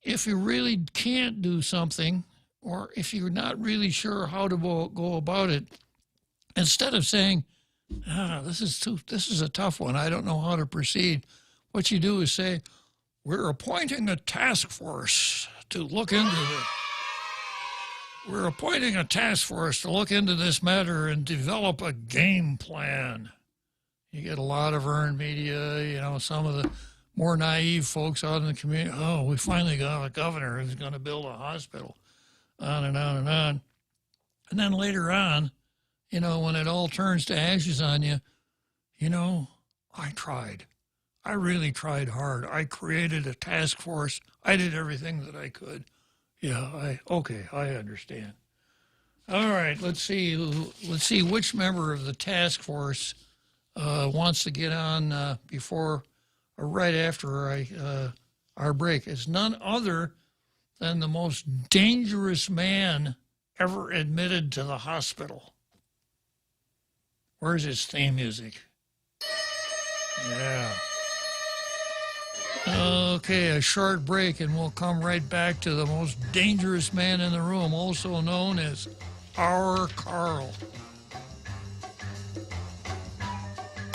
if you really can't do something, or if you're not really sure how to go about it, instead of saying, this is a tough one, I don't know how to proceed, what you do is say, we're appointing a task force to look into this. We're appointing a task force to look into this matter and develop a game plan. You get a lot of earned media, some of the more naive folks out in the community. Oh, we finally got a governor who's going to build a hospital, on and on and on. And then later on, when it all turns to ashes on you, I tried. I really tried hard. I created a task force. I did everything that I could. Yeah, I understand. All right, let's see which member of the task force wants to get on before or right after our break. It's none other than the most dangerous man ever admitted to the hospital. Where's his theme music? Yeah. Okay, a short break, and we'll come right back to the most dangerous man in the room, also known as our Carl.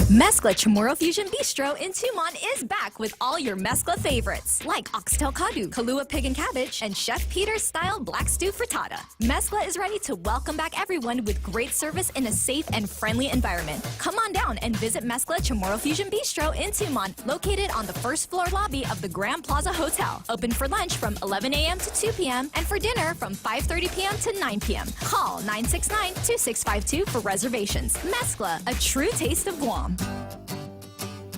Mezcla Chamorro Fusion Bistro in Tumon is back with all your mezcla favorites, like oxtail cadu, Kahlua pig and cabbage, and Chef Peter's style black stew frittata. Mezcla is ready to welcome back everyone with great service in a safe and friendly environment. Come on down and visit Mezcla Chamorro Fusion Bistro in Tumon, located on the first floor lobby of the Grand Plaza Hotel. Open for lunch from 11 a.m. to 2 p.m. and for dinner from 5:30 p.m. to 9 p.m. Call 969-2652 for reservations. Mezcla, a true taste of Guam.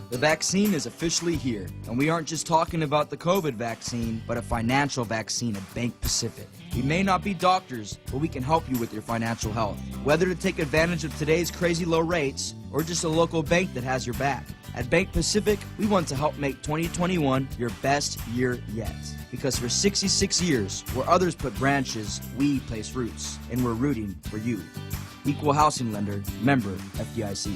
The vaccine is officially here, and we aren't just talking about the COVID vaccine, but a financial vaccine at Bank Pacific. We may not be doctors, but we can help you with your financial health. Whether to take advantage of today's crazy low rates, or just a local bank that has your back. At Bank Pacific, we want to help make 2021 your best year yet. Because for 66 years, where others put branches, we place roots, and we're rooting for you. Equal housing lender, member FDIC.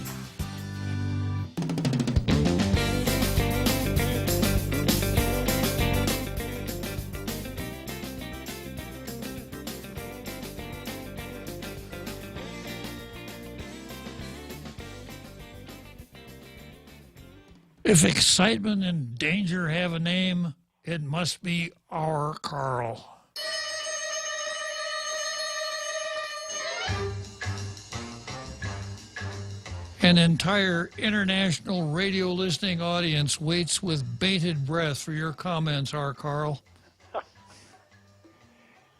If excitement and danger have a name, it must be our Carl. An entire international radio listening audience waits with bated breath for your comments, our Carl.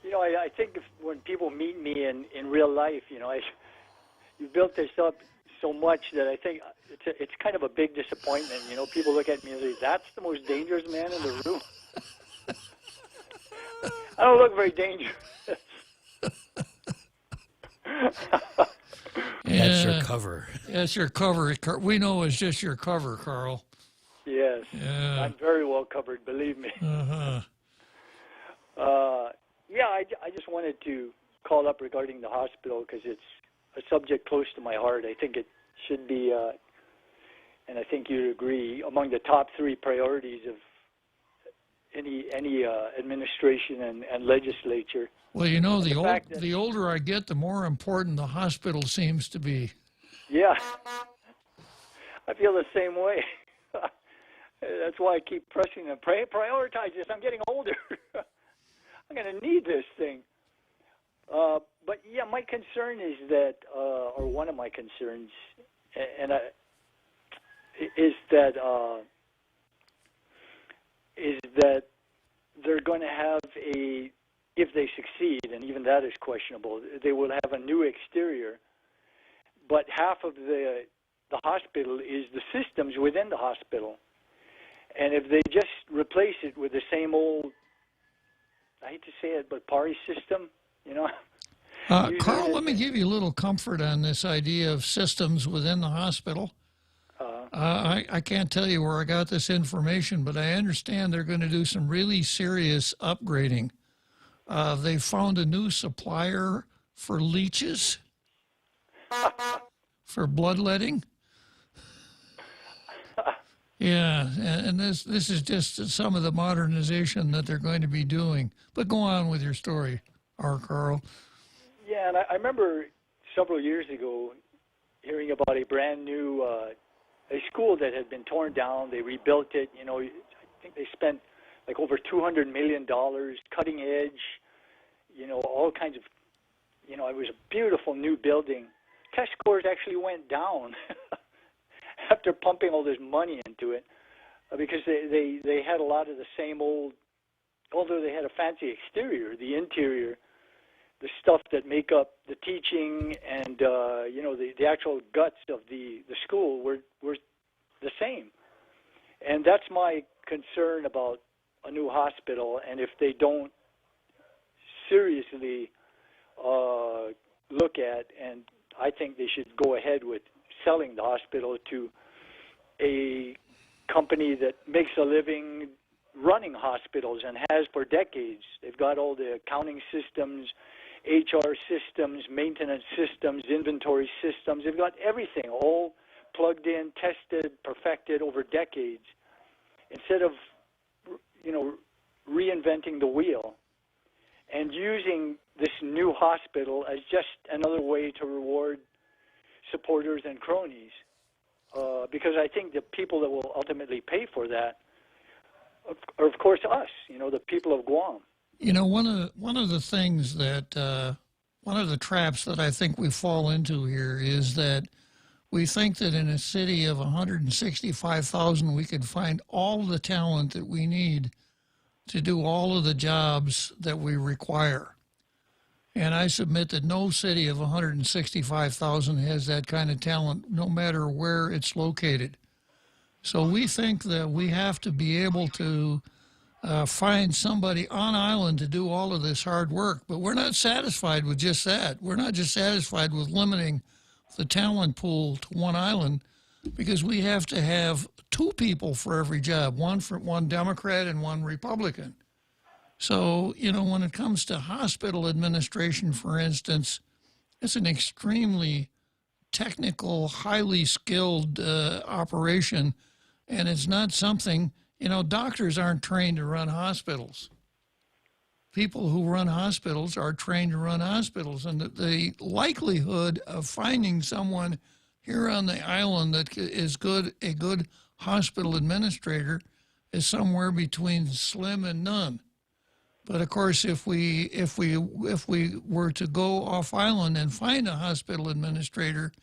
I think when people meet me in real life, you built this up so much that I think it's kind of a big disappointment. People look at me and say, that's the most dangerous man in the room. I don't look very dangerous. That's your cover. That's your cover. We know it's just your cover, Carl. Yes. Yeah. I'm very well covered, believe me. Uh-huh. Yeah, I just wanted to call up regarding the hospital because it's a subject close to my heart. I think it should be, and I think you'd agree, among the top 3 priorities of any administration and legislature. Well, you know, the older I get, the more important the hospital seems to be. Yeah, I feel the same way. That's why I keep pressing them. Prioritize this. I'm getting older. I'm going to need this thing. But yeah, my concern is that, or one of my concerns, is that they're going to have if they succeed, and even that is questionable, they will have a new exterior, but half of the hospital is the systems within the hospital. And if they just replace it with the same old, I hate to say it, but party system, you know. Carl, let me give you a little comfort on this idea of systems within the hospital. I can't tell you where I got this information, but I understand they're going to do some really serious upgrading. They found a new supplier for leeches, for bloodletting. Yeah, and this is just some of the modernization that they're going to be doing. But go on with your story, Carl. Yeah, and I remember several years ago hearing about a brand new a school that had been torn down. They rebuilt it. You know, I think they spent like over $200 million, cutting edge. You know, all kinds of. You know, it was a beautiful new building. Test scores actually went down after pumping all this money into it, because they had a lot of the same old. Although they had a fancy exterior, the interior, the stuff that make up the teaching and you know, the actual guts of the school were the same. And that's my concern about a new hospital. And if they don't seriously look at, and I think they should go ahead with selling the hospital to a company that makes a living running hospitals and has for decades. They've got all the accounting systems, HR systems, maintenance systems, inventory systems. They've got everything all plugged in, tested, perfected over decades. Instead of, you know, reinventing the wheel and using this new hospital as just another way to reward supporters and cronies. Because I think the people that will ultimately pay for that are, of course, us, you know, the people of Guam. You know, one of the things that, one of the traps that I think we fall into here is that we think that in a city of 165,000, we could find all the talent that we need to do all of the jobs that we require. And I submit that no city of 165,000 has that kind of talent, no matter where it's located. So we think that we have to be able to find somebody on island to do all of this hard work. But we're not satisfied with just that. We're not just satisfied with limiting the talent pool to one island, because we have to have 2 people for every job, one Democrat and one Republican. So, you know, when it comes to hospital administration, for instance, it's an extremely technical, highly skilled operation, and it's not something, you know, doctors aren't trained to run hospitals. People who run hospitals are trained to run hospitals, and the likelihood of finding someone here on the island that is a good hospital administrator is somewhere between slim and none. But of course, if we were to go off island and find a hospital administrator,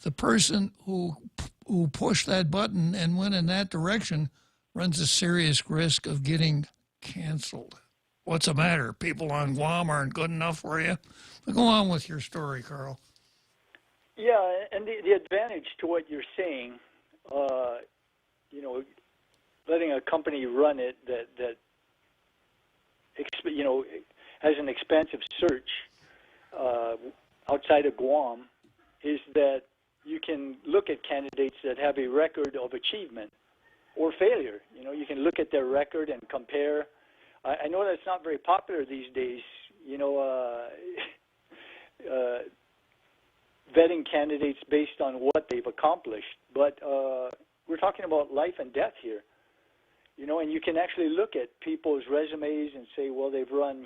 the person who pushed that button and went in that direction runs a serious risk of getting canceled. What's the matter? People on Guam aren't good enough for you? But go on with your story, Carl. Yeah, and the advantage to what you're saying, you know, letting a company run it that you know, has an expansive search outside of Guam, is that you can look at candidates that have a record of achievement or failure. You know, you can look at their record and compare. I know that's not very popular these days, vetting candidates based on what they've accomplished. But we're talking about life and death here. And you can actually look at people's resumes and say, well, they've run,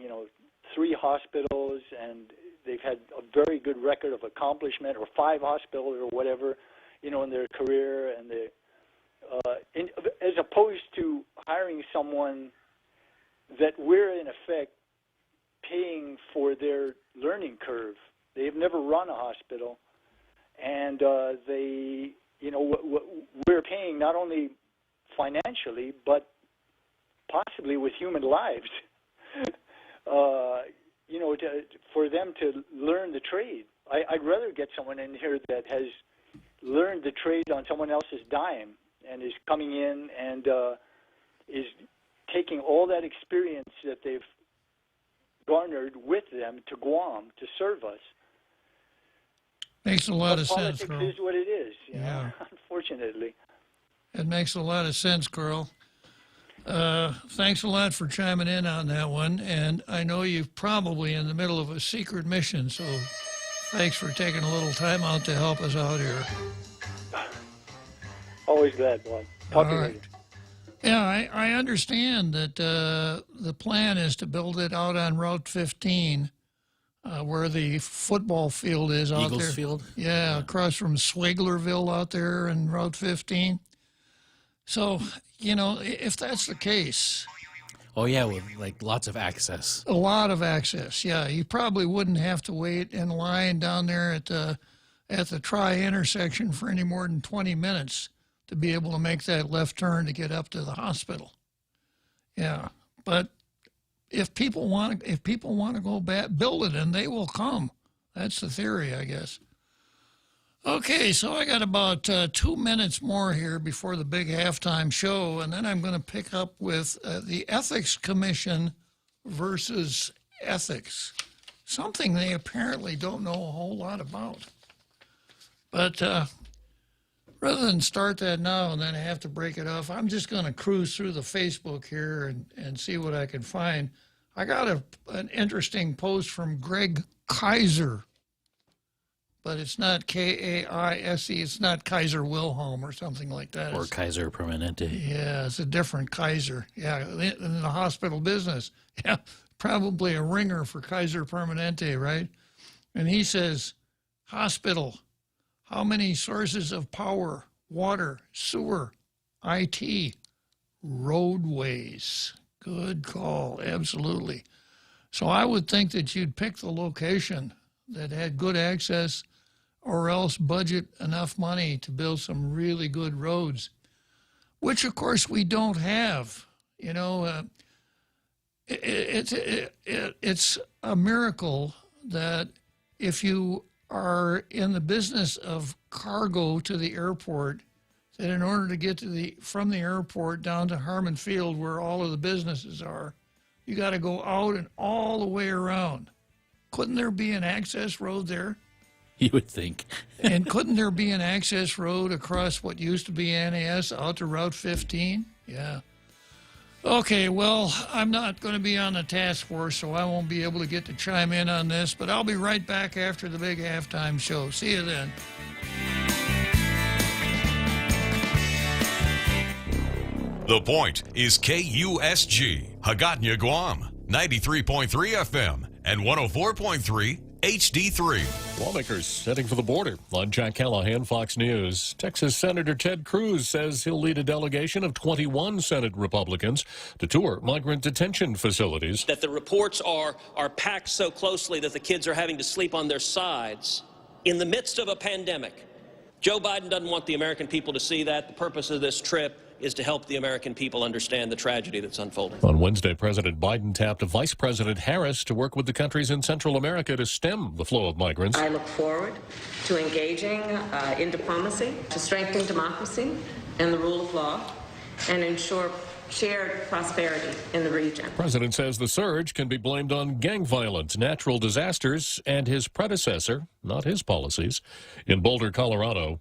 3 hospitals and they've had a very good record of accomplishment, or 5 hospitals or whatever, in their career. And as opposed to hiring someone that we're, in effect, paying for their learning curve. They've never run a hospital, and we're paying not only financially, but possibly with human lives, for them to learn the trade. I'd rather get someone in here that has learned the trade on someone else's dime and is coming in and is taking all that experience that they've garnered with them to Guam to serve us. Makes a lot of sense, Carl. Carl. Politics is what it is, unfortunately. It makes a lot of sense, Carl. Thanks a lot for chiming in on that one. And I know you're probably in the middle of a secret mission, so thanks for taking a little time out to help us out here. Always glad, Bob. Talk to you later. Yeah, I understand that the plan is to build it out on Route 15, where the football field is out Eagles there. Field? Yeah, across from Swiglerville out there in Route 15. So, if that's the case. Oh, yeah, with lots of access. A lot of access, yeah. You probably wouldn't have to wait in line down there at the tri-intersection for any more than 20 minutes to be able to make that left turn to get up to the hospital. Yeah, but if people want to go back, build it, and they will come. That's the theory, I guess. Okay, so I got about 2 minutes more here before the big halftime show, and then I'm going to pick up with the Ethics Commission versus ethics, something they apparently don't know a whole lot about. But rather than start that now and then I have to break it off, I'm just going to cruise through the Facebook here and see what I can find. I got an interesting post from Greg Kaiser, but it's not K-A-I-S-E. It's not Kaiser Wilhelm or something like that. Or Kaiser Permanente. Yeah, it's a different Kaiser. Yeah, in the hospital business. Yeah, probably a ringer for Kaiser Permanente, right? And he says, hospital, how many sources of power, water, sewer, IT, roadways? Good call, absolutely. So I would think that you'd pick the location that had good access, or else budget enough money to build some really good roads, which of course we don't have. It's a miracle that if you are in the business of cargo to the airport, that in order to get from the airport down to Harmon Field, where all of the businesses are, you got to go out and all the way around. Couldn't there be an access road there? You would think. And couldn't there be an access road across what used to be NAS out to Route 15? Yeah. Okay, well, I'm not going to be on the task force, so I won't be able to get to chime in on this, but I'll be right back after the big halftime show. See you then. The Point is KUSG, Hagåtña, Guam, 93.3 FM and 104.3 HD3. Lawmakers heading for the border. I'm Jack Callahan, Fox News. Texas Senator Ted Cruz says he'll lead a delegation of 21 Senate Republicans to tour migrant detention facilities. That the reports are packed so closely that the kids are having to sleep on their sides in the midst of a pandemic. Joe Biden doesn't want the American people to see that. The purpose of this trip is to help the American people understand the tragedy that's unfolding. On Wednesday, President Biden tapped Vice President Harris to work with the countries in Central America to stem the flow of migrants. I look forward to engaging in diplomacy to strengthen democracy and the rule of law and ensure shared prosperity in the region. The president says the surge can be blamed on gang violence, natural disasters, and his predecessor, not his policies. In Boulder, Colorado.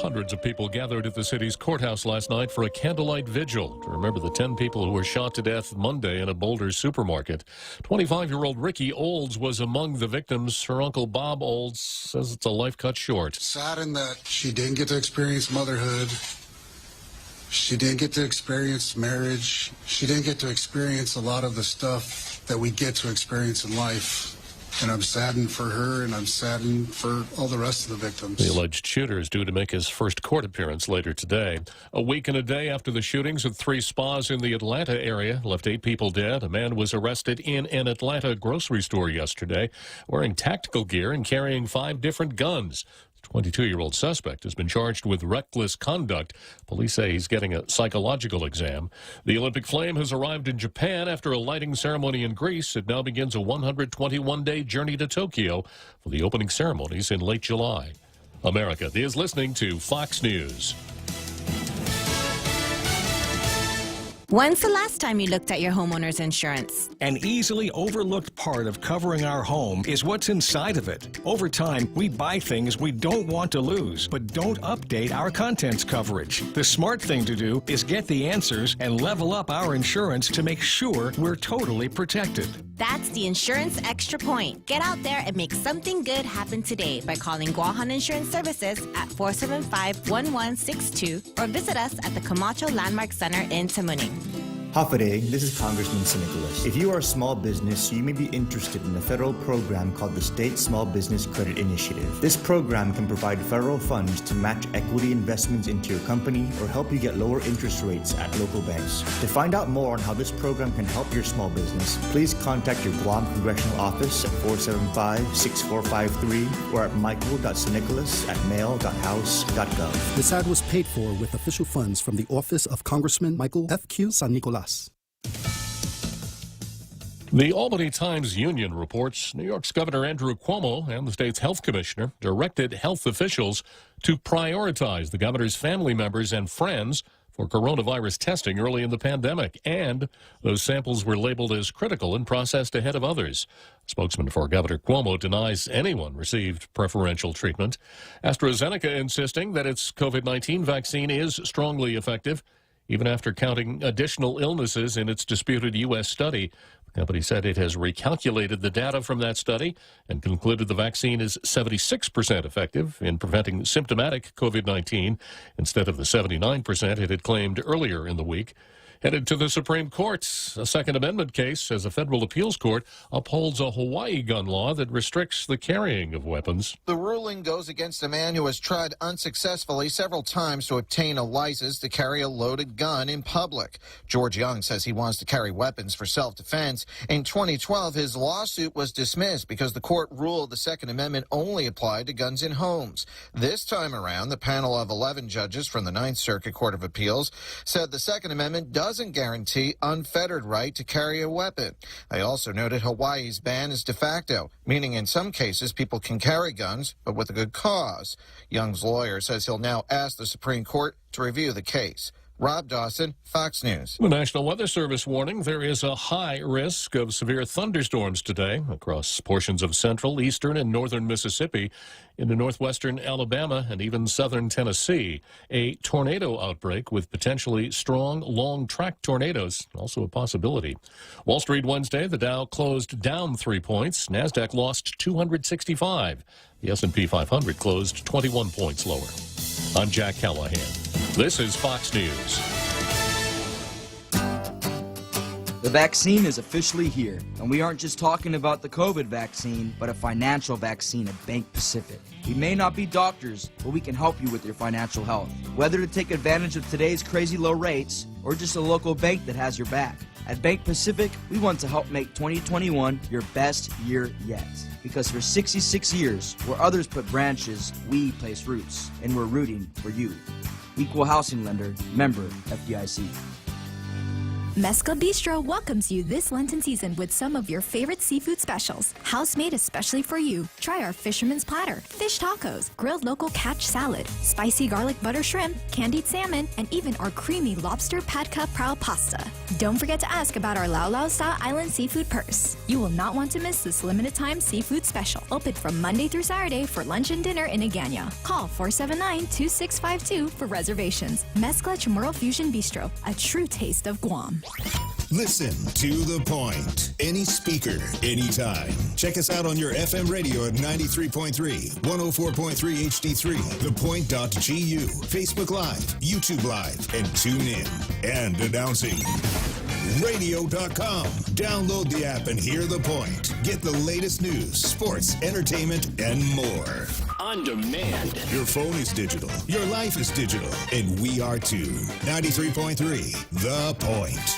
Hundreds of people gathered at the city's courthouse last night for a candlelight vigil to remember the 10 people who were shot to death Monday in a Boulder supermarket. 25-year-old Ricky Olds was among the victims. Her uncle Bob Olds says it's a life cut short. Saddened that she didn't get to experience motherhood. She didn't get to experience marriage. She didn't get to experience a lot of the stuff that we get to experience in life. And I'm saddened for her, and I'm saddened for all the rest of the victims. The alleged shooter is due to make his first court appearance later today. A week and a day after the shootings at 3 spas in the Atlanta area left 8 people dead, a man was arrested in an Atlanta grocery store yesterday wearing tactical gear and carrying 5 different guns. The 22-year-old suspect has been charged with reckless conduct. Police say he's getting a psychological exam. The Olympic flame has arrived in Japan after a lighting ceremony in Greece. It now begins a 121-day journey to Tokyo for the opening ceremonies in late July. America is listening to Fox News. When's the last time you looked at your homeowner's insurance? An easily overlooked part of covering our home is what's inside of it. Over time, we buy things we don't want to lose, but don't update our contents coverage. The smart thing to do is get the answers and level up our insurance to make sure we're totally protected. That's the Insurance Extra Point. Get out there and make something good happen today by calling Guahan Insurance Services at 475-1162 or visit us at the Camacho Landmark Center in Tamuning. Hafade, this is Congressman Nicholas. If you are a small business, you may be interested in a federal program called the State Small Business Credit Initiative. This program can provide federal funds to match equity investments into your company or help you get lower interest rates at local banks. To find out more on how this program can help your small business, please contact your Guam Congressional Office at 475-6453 or at michael.sanicolas@mail.house.gov. This ad was paid for with official funds from the Office of Congressman Michael F.Q. San Nicolas. The Albany Times-Union reports New York's Governor Andrew Cuomo and the state's health commissioner directed health officials to prioritize the governor's family members and friends for coronavirus testing early in the pandemic, and those samples were labeled as critical and processed ahead of others. Spokesman for Governor Cuomo denies anyone received preferential treatment. AstraZeneca insisting that its COVID-19 vaccine is strongly effective, even after counting additional illnesses in its disputed U.S. study. The company said it has recalculated the data from that study and concluded the vaccine is 76% effective in preventing symptomatic COVID-19 instead of the 79% it had claimed earlier in the week. Headed to the Supreme Court, a Second Amendment case as a federal appeals court upholds a Hawaii gun law that restricts the carrying of weapons. The ruling goes against a man who has tried unsuccessfully several times to obtain a license to carry a loaded gun in public. George Young says he wants to carry weapons for self-defense. In 2012, his lawsuit was dismissed because the court ruled the Second Amendment only applied to guns in homes. This time around, the panel of 11 judges from the Ninth Circuit Court of Appeals said the Second Amendment doesn't guarantee unfettered right to carry a weapon. They also noted Hawaii's ban is de facto, meaning in some cases people can carry guns, but with a good cause. Young's lawyer says he'll now ask the Supreme Court to review the case. Rob Dawson, Fox News. The National Weather Service warning there is a high risk of severe thunderstorms today across portions of central, eastern, and northern Mississippi, into northwestern Alabama, and even southern Tennessee. A tornado outbreak with potentially strong, long-track tornadoes, also a possibility. Wall Street Wednesday, the Dow closed down 3 points. NASDAQ lost 265. The S&P 500 closed 21 points lower. I'm Jack Callahan. This is Fox News. The vaccine is officially here, and we aren't just talking about the COVID vaccine, but a financial vaccine at Bank Pacific. We may not be doctors, but we can help you with your financial health. Whether to take advantage of today's crazy low rates, or just a local bank that has your back. At Bank Pacific, we want to help make 2021 your best year yet. Because for 66 years, where others put branches, we place roots, and we're rooting for you. Equal housing lender, member FDIC. Mezcla Bistro welcomes you this Lenten season with some of your favorite seafood specials, house-made especially for you. Try our fisherman's platter, fish tacos, grilled local catch salad, spicy garlic butter shrimp, candied salmon, and even our creamy lobster padka prao pasta. Don't forget to ask about our Lao Lao Style Island Seafood Purse. You will not want to miss this limited-time seafood special, open from Monday through Saturday for lunch and dinner in Agana. Call 479-2652 for reservations. Mezcla Chamorro Fusion Bistro, a true taste of Guam. Listen to The Point. Any speaker, anytime. Check us out on your FM radio at 93.3, 104.3 HD3, thepoint.gu, Facebook Live, YouTube Live, and tune in. And announcing radio.com. Download the app and hear The Point. Get the latest news, sports, entertainment, and more. On demand. Your phone is digital. Your life is digital. And we are too. 93.3, The Point.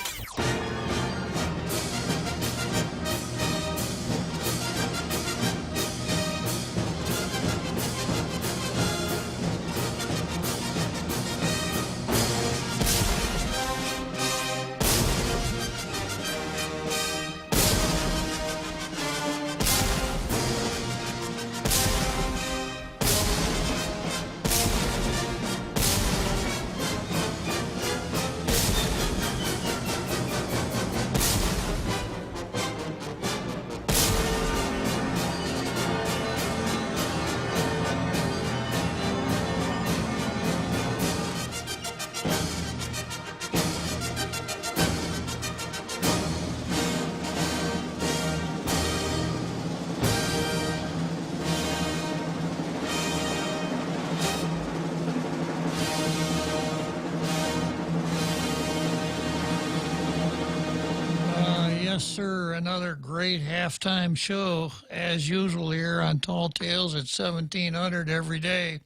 Yes, sir. Another great halftime show, as usual, here on Tall Tales at 1700 every day.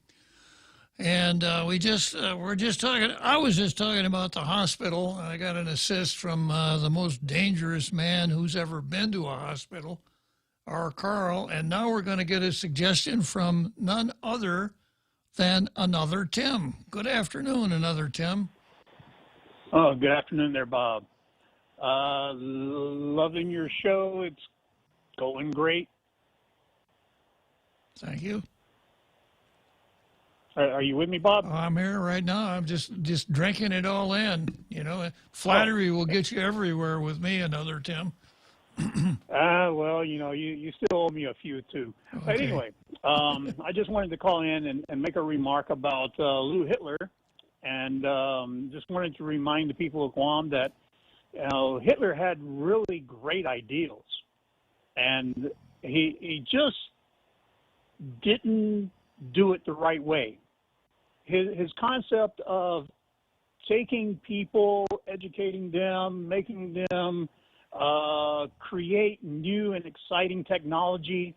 And we're just talking. I was just talking about the hospital. I got an assist from the most dangerous man who's ever been to a hospital, our Carl. And now we're going to get a suggestion from none other than another Tim. Good afternoon, another Tim. Oh, good afternoon there, Bob. Loving your show. It's going great. Thank you. Are you with me, Bob? I'm here right now. I'm just drinking it all in. You know, flattery will get you everywhere with me, another Tim. Well, you know, you still owe me a few, too. Okay. But anyway, I just wanted to call in and make a remark about Lou Hitler. And just wanted to remind the people of Guam that Hitler had really great ideals, and he just didn't do it the right way. His concept of taking people, educating them, making them create new and exciting technology,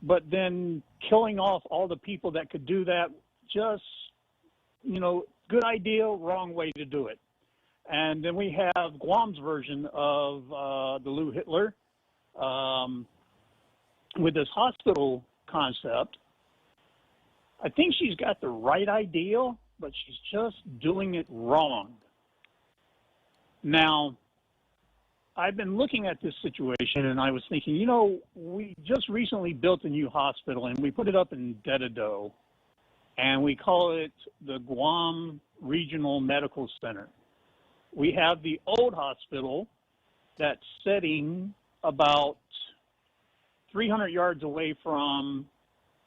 but then killing off all the people that could do that, just, you know, good idea, wrong way to do it. And then we have Guam's version of the Lou Hitler with this hospital concept. I think she's got the right ideal, but she's just doing it wrong. Now, I've been looking at this situation, and I was thinking, you know, we just recently built a new hospital, and we put it up in Dededo, and we call it the Guam Regional Medical Center. We have the old hospital that's sitting about 300 yards away from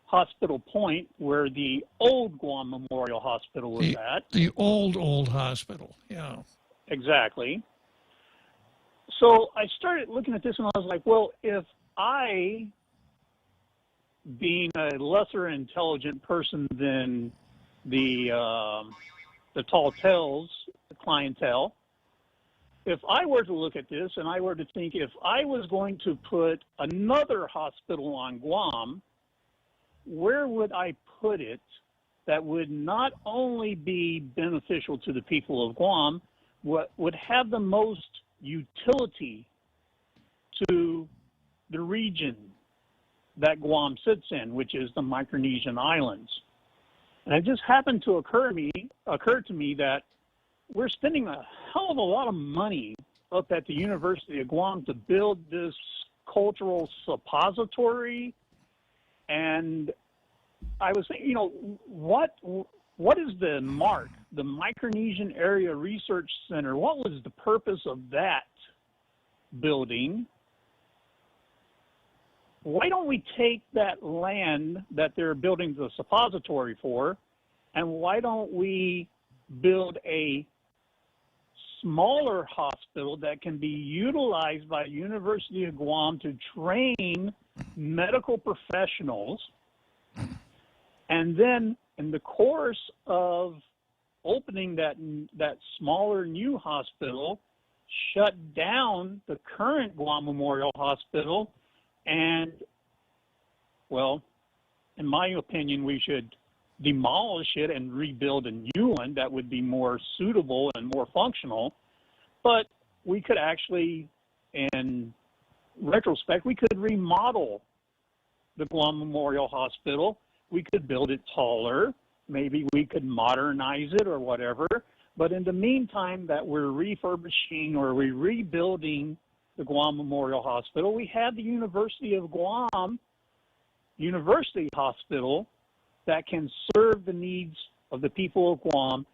Hospital Point, where the old Guam Memorial Hospital was at. The old hospital, yeah. Exactly. So I started looking at this, and I was like, well, if I, being a lesser intelligent person than the Tall Tales clientele, if I were to look at this and I were to think if I was going to put another hospital on Guam, where would I put it that would not only be beneficial to the people of Guam, what would have the most utility to the region that Guam sits in, which is the Micronesian Islands? And it just happened to occur to me that we're spending a hell of a lot of money up at the University of Guam to build this cultural suppository. And I was thinking, what is the MARC, the Micronesian Area Research Center? What was the purpose of that building? Why don't we take that land that they're building the suppository for, and why don't we build a smaller hospital that can be utilized by University of Guam to train medical professionals, and then in the course of opening that smaller new hospital, shut down the current Guam Memorial Hospital, and, well, in my opinion, we should demolish it and rebuild a new one that would be more suitable and more functional. But we could actually, in retrospect, we could remodel the Guam Memorial Hospital. We could build it taller. Maybe we could modernize it or whatever. But in the meantime that we're refurbishing or we're rebuilding the Guam Memorial Hospital, we have the University of Guam University Hospital that can serve the needs of the people of Guam,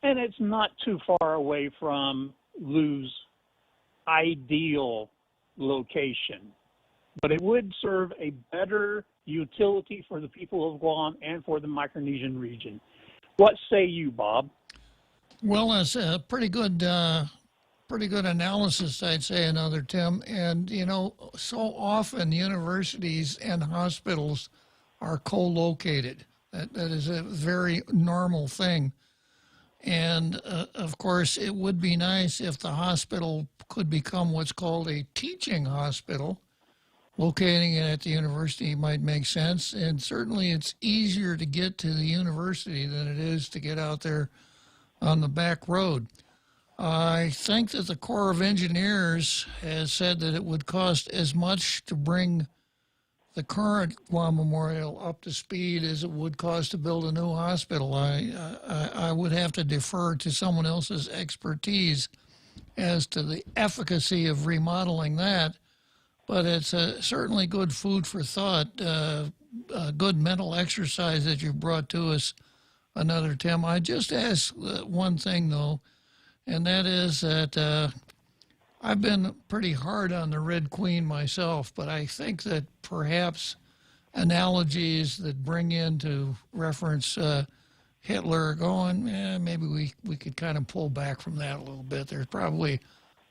and it's not too far away from Lou's ideal location. But it would serve a better utility for the people of Guam and for the Micronesian region. What say you, Bob? Well, that's a pretty good analysis, I'd say, another, Tim. And, so often universities and hospitals are co-located. That is a very normal thing. And, of course, it would be nice if the hospital could become what's called a teaching hospital. Locating it at the university might make sense. And certainly it's easier to get to the university than it is to get out there on the back road. I think that the Corps of Engineers has said that it would cost as much to bring the current Guam Memorial up to speed as it would cost to build a new hospital. I would have to defer to someone else's expertise as to the efficacy of remodeling that, but it's certainly good food for thought, a good mental exercise that you brought to us, another, Tim. I just ask one thing, though, and that is that I've been pretty hard on the Red Queen myself, but I think that perhaps analogies that bring into reference Hitler going, maybe we could kind of pull back from that a little bit. There's probably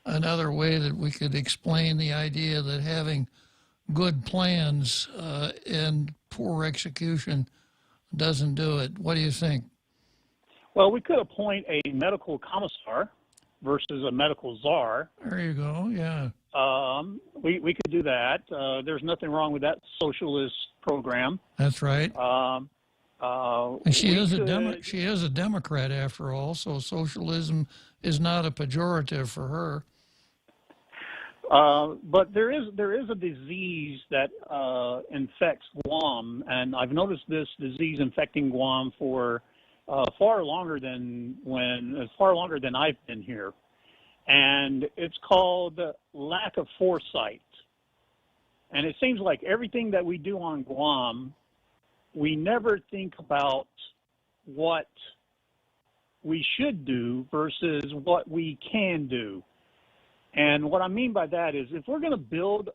another way that we could explain the idea that having good plans and poor execution doesn't do it. What do you think? Well, we could appoint a medical commissar versus a medical czar. There you go, yeah. We could do that. There's nothing wrong with that socialist program. That's right. And she is a Democrat after all, so socialism is not a pejorative for her. But there is a disease that infects Guam, and I've noticed this disease infecting Guam for far longer than I've been here, and it's called lack of foresight. And it seems like everything that we do on Guam, we never think about what we should do versus what we can do. And what I mean by that is if we're going to build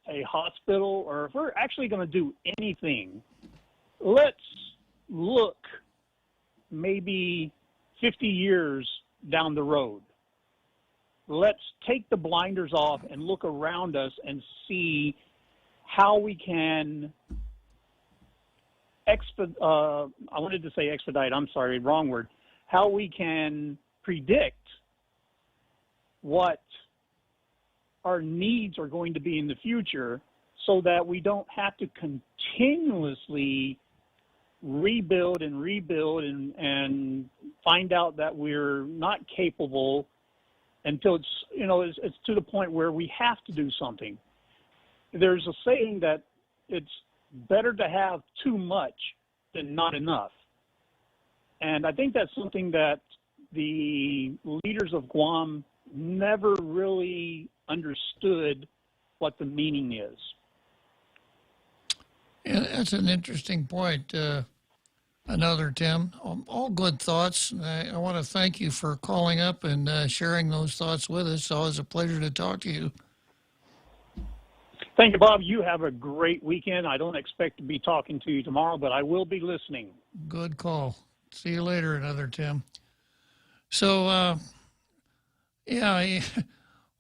a hospital or if we're actually going to do anything, let's look maybe 50 years down the road. Let's take the blinders off and look around us and see how we can how we can predict what our needs are going to be in the future so that we don't have to continuously rebuild and find out that we're not capable until it's to the point where we have to do something. There's a saying that it's better to have too much than not enough. And I think that's something that the leaders of Guam never really understood what the meaning is. Yeah, that's an interesting point. Another, Tim. All good thoughts. I want to thank you for calling up and sharing those thoughts with us. It's always a pleasure to talk to you. Thank you, Bob. You have a great weekend. I don't expect to be talking to you tomorrow, but I will be listening. Good call. See you later, another Tim. So, yeah,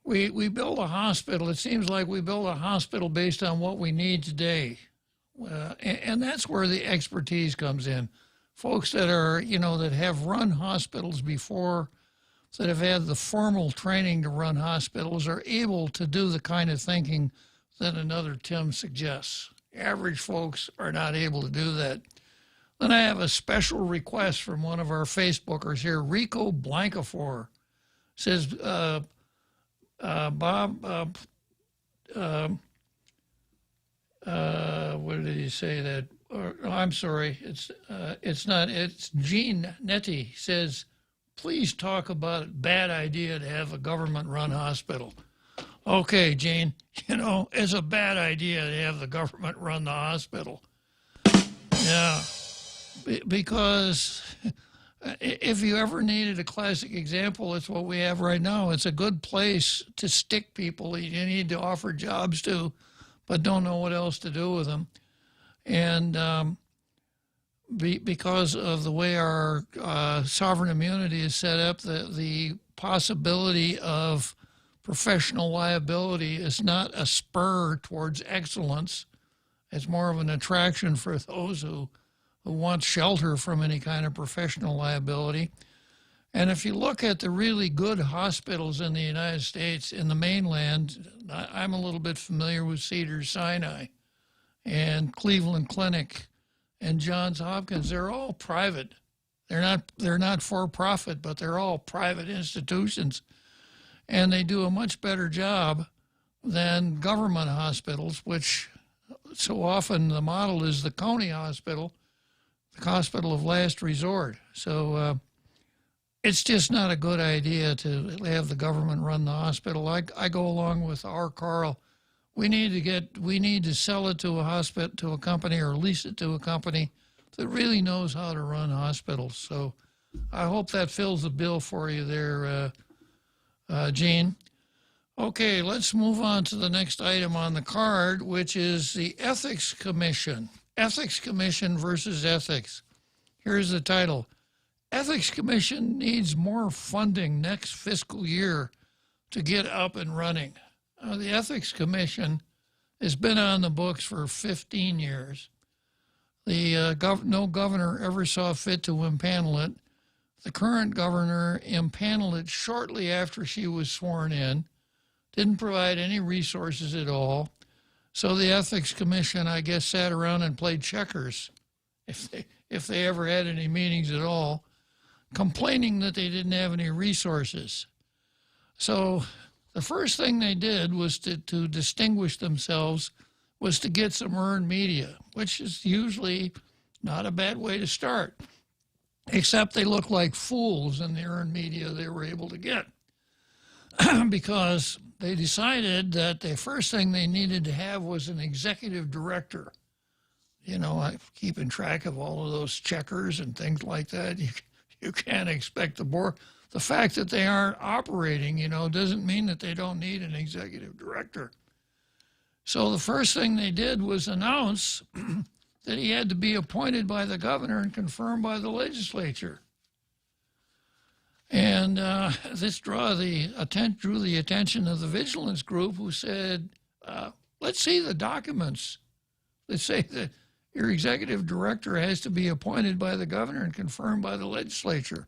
we build a hospital. It seems like we build a hospital based on what we need today. And that's where the expertise comes in. Folks that are, that have run hospitals before, that have had the formal training to run hospitals, are able to do the kind of thinking that another Tim suggests. Average folks are not able to do that. Then I have a special request from one of our Facebookers here, Rico Blancafor. Says, Bob, what did he say that? I'm sorry, it's not. It's Gene Nettie says, please talk about bad idea to have a government-run hospital. Okay, Gene, it's a bad idea to have the government run the hospital. Yeah, because if you ever needed a classic example, it's what we have right now. It's a good place to stick people you need to offer jobs to, but don't know what else to do with them. And because of the way our sovereign immunity is set up, the possibility of professional liability is not a spur towards excellence. It's more of an attraction for those who want shelter from any kind of professional liability. And if you look at the really good hospitals in the United States, in the mainland, I'm a little bit familiar with Cedars-Sinai and Cleveland Clinic and Johns Hopkins. They're all private. They're not for profit, but they're all private institutions. And they do a much better job than government hospitals, which so often the model is the county hospital, the hospital of last resort. So it's just not a good idea to have the government run the hospital. I go along with our Carl. We need to sell it to a hospital, to a company, or lease it to a company that really knows how to run hospitals. So I hope that fills the bill for you there, Gene. Okay, let's move on to the next item on the card, which is the Ethics Commission. Ethics Commission versus ethics. Here's the title. Ethics Commission needs more funding next fiscal year to get up and running. The Ethics Commission has been on the books for 15 years. No governor ever saw fit to impanel it. The current governor impaneled it shortly after she was sworn in, didn't provide any resources at all. So the Ethics Commission, I guess, sat around and played checkers, if they ever had any meetings at all, complaining that they didn't have any resources. So the first thing they did was to distinguish themselves was to get some earned media, which is usually not a bad way to start, except they look like fools in the earned media they were able to get because they decided that the first thing they needed to have was an executive director. Keeping track of all of those checkers and things like that. You can't expect the board. The fact that they aren't operating, doesn't mean that they don't need an executive director. So the first thing they did was announce that he had to be appointed by the governor and confirmed by the legislature. And this drew the attention of the vigilance group, who said, let's see the documents that say that your executive director has to be appointed by the governor and confirmed by the legislature.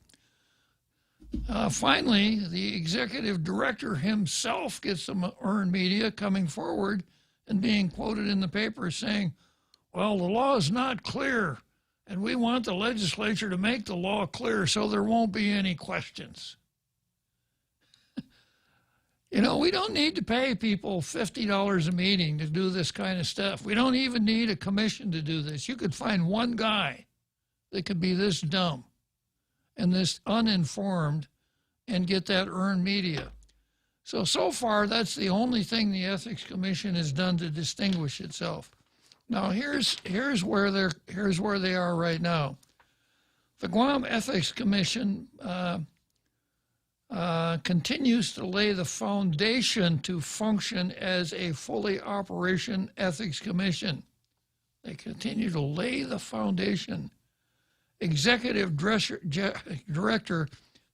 Finally, the executive director himself gets some earned media coming forward and being quoted in the paper saying, well, the law is not clear, and we want the legislature to make the law clear so there won't be any questions. We don't need to pay people $50 a meeting to do this kind of stuff. We don't even need a commission to do this. You could find one guy that could be this dumb and this uninformed and get that earned media. So far, that's the only thing the Ethics Commission has done to distinguish itself. Now, here's where they are right now. The Guam Ethics Commission continues to lay the foundation to function as a fully operation ethics commission. They continue to lay the foundation. Executive Director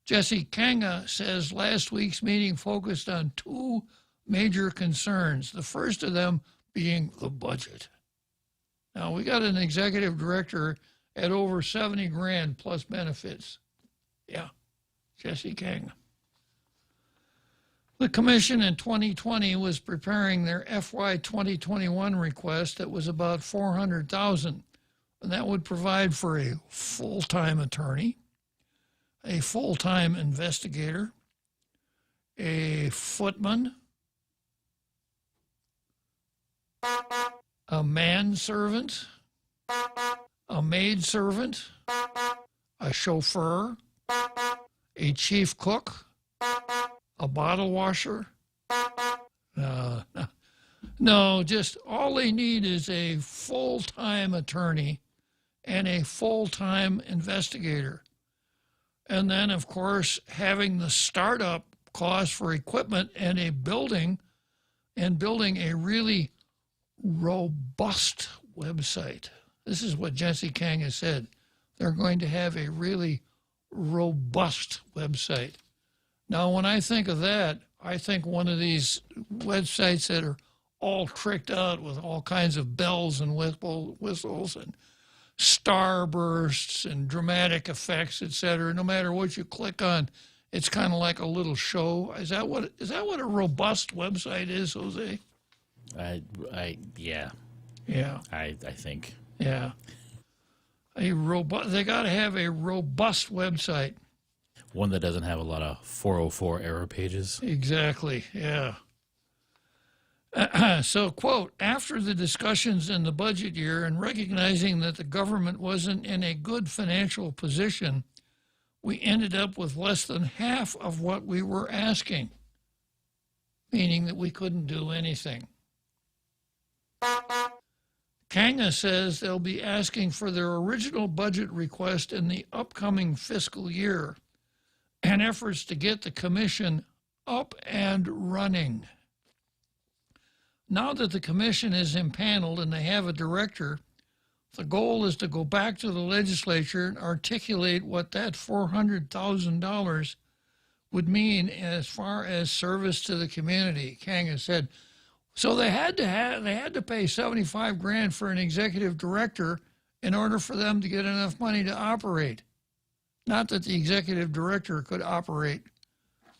Jesse Kanga says last week's meeting focused on two major concerns, the first of them being the budget. Now, we got an executive director at over 70 grand plus benefits. Yeah, Jesse Kanga. The commission in 2020 was preparing their FY 2021 request that was about $400,000, and that would provide for a full-time attorney, a full-time investigator, a footman, a manservant, a maidservant, a chauffeur, a chief cook, a bottle washer. No, just all they need is a full-time attorney and a full-time investigator. And then, of course, having the startup cost for equipment and a building, and building a really robust website. This is what Jesse Kang has said. They're going to have a really robust website. Now, when I think of that, I think one of these websites that are all tricked out with all kinds of bells and whistles and starbursts and dramatic effects, etc. No matter what you click on, it's kind of like a little show. Is that what a robust website is, Jose? Yeah. Yeah. I think. Yeah. They got to have a robust website. One that doesn't have a lot of 404 error pages. Exactly, yeah. So, quote, after the discussions in the budget year and recognizing that the government wasn't in a good financial position, we ended up with less than half of what we were asking, meaning that we couldn't do anything. Kanga says they'll be asking for their original budget request in the upcoming fiscal year and efforts to get the commission up and running. Now that the commission is impaneled and they have a director, the goal is to go back to the legislature and articulate what that $400,000 would mean as far as service to the community. Kanga said, so they had to pay 75 grand for an executive director in order for them to get enough money to operate. Not that the executive director could operate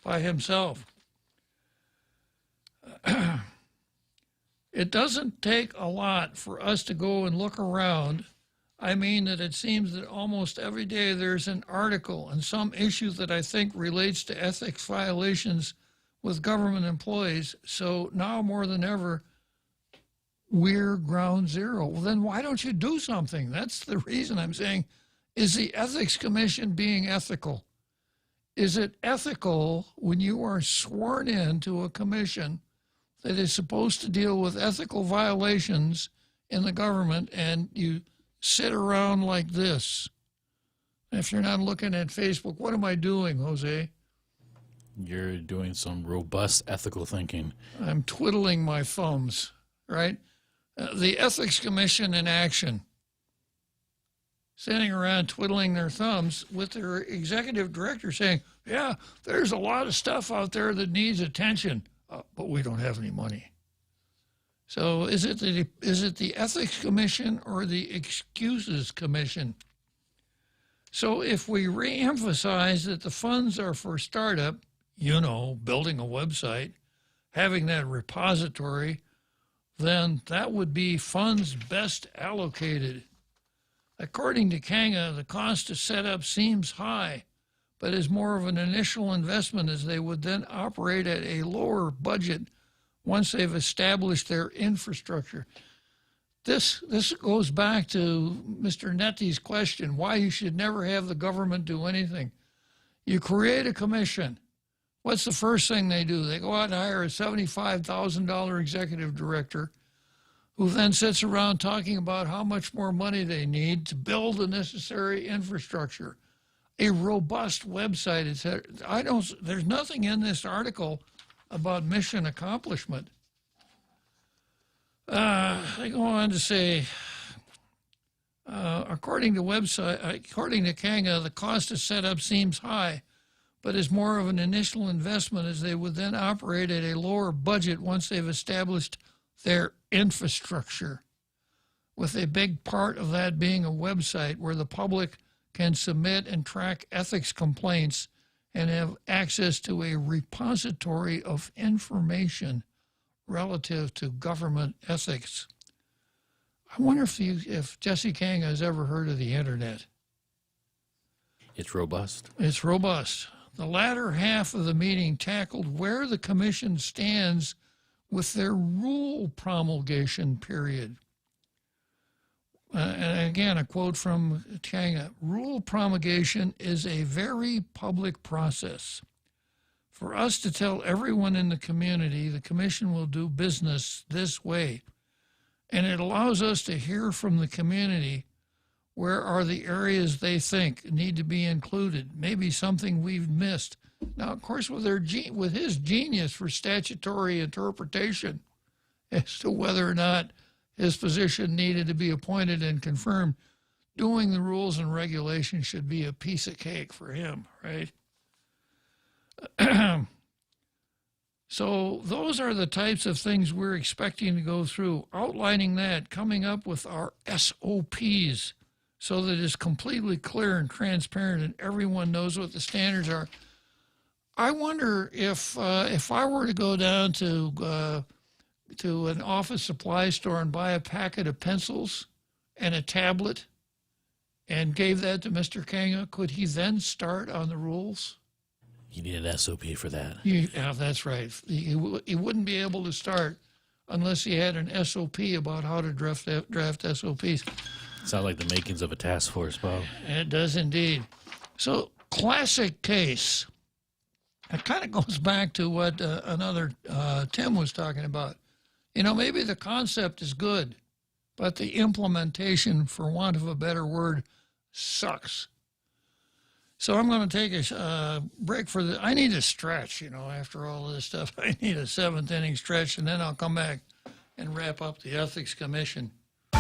by himself. It doesn't take a lot for us to go and look around. I mean that it seems that almost every day there's an article on some issue that I think relates to ethics violations with government employees. So now more than ever, we're ground zero. Well, then why don't you do something? That's the reason I'm saying, is the Ethics Commission being ethical? Is it ethical when you are sworn into a commission that is supposed to deal with ethical violations in the government and you sit around like this? If you're not looking at Facebook, what am I doing, Jose? You're doing some robust ethical thinking. I'm twiddling my thumbs, right? The Ethics Commission in action. Sitting around twiddling their thumbs with their executive director saying, yeah, there's a lot of stuff out there that needs attention, but we don't have any money. So is it the Ethics Commission or the Excuses Commission? So if we reemphasize that the funds are for startup, building a website, having that repository, then that would be funds best allocated. According to Kanga, the cost to set up seems high, but is more of an initial investment as they would then operate at a lower budget once they've established their infrastructure. This goes back to Mr. Netti's question, why you should never have the government do anything. You create a commission. what's the first thing they do? They go out and hire a $75,000 executive director who then sits around talking about how much more money they need to build the necessary infrastructure. A robust website. There's nothing in this article about mission accomplishment. They go on to say, according to Kanga, the cost to set up seems high, but is more of an initial investment, as they would then operate at a lower budget once they've established their infrastructure, with a big part of that being a website where the public can submit and track ethics complaints and have access to a repository of information relative to government ethics. I wonder if Jesse Kanga has ever heard of the internet. It's robust. It's robust. The latter half of the meeting tackled where the commission stands with their rule promulgation period. And again, a quote from Kanga: "Rule promulgation is a very public process. For us to tell everyone in the community the commission will do business this way, and it allows us to hear from the community where are the areas they think need to be included, maybe something we've missed." Now, of course, with his genius for statutory interpretation as to whether or not his position needed to be appointed and confirmed, doing the rules and regulations should be a piece of cake for him, right? So those are the types of things we're expecting to go through, outlining that, coming up with our SOPs so that it's completely clear and transparent and everyone knows what the standards are. I wonder if I were to go down to an office supply store and buy a packet of pencils and a tablet and gave that to Mr. Kanga, could he then start on the rules? You need an SOP for that. Yeah, that's right. He wouldn't be able to start unless he had an SOP about how to draft SOPs. Sounds like the makings of a task force, Bob. It does indeed. So, classic case. It kind of goes back to what another Tim was talking about. You know, maybe the concept is good, but the implementation, for want of a better word, sucks. So I'm going to take a break for I need a stretch, you know, after all of this stuff. I need a seventh inning stretch, and then I'll come back and wrap up the Ethics Commission.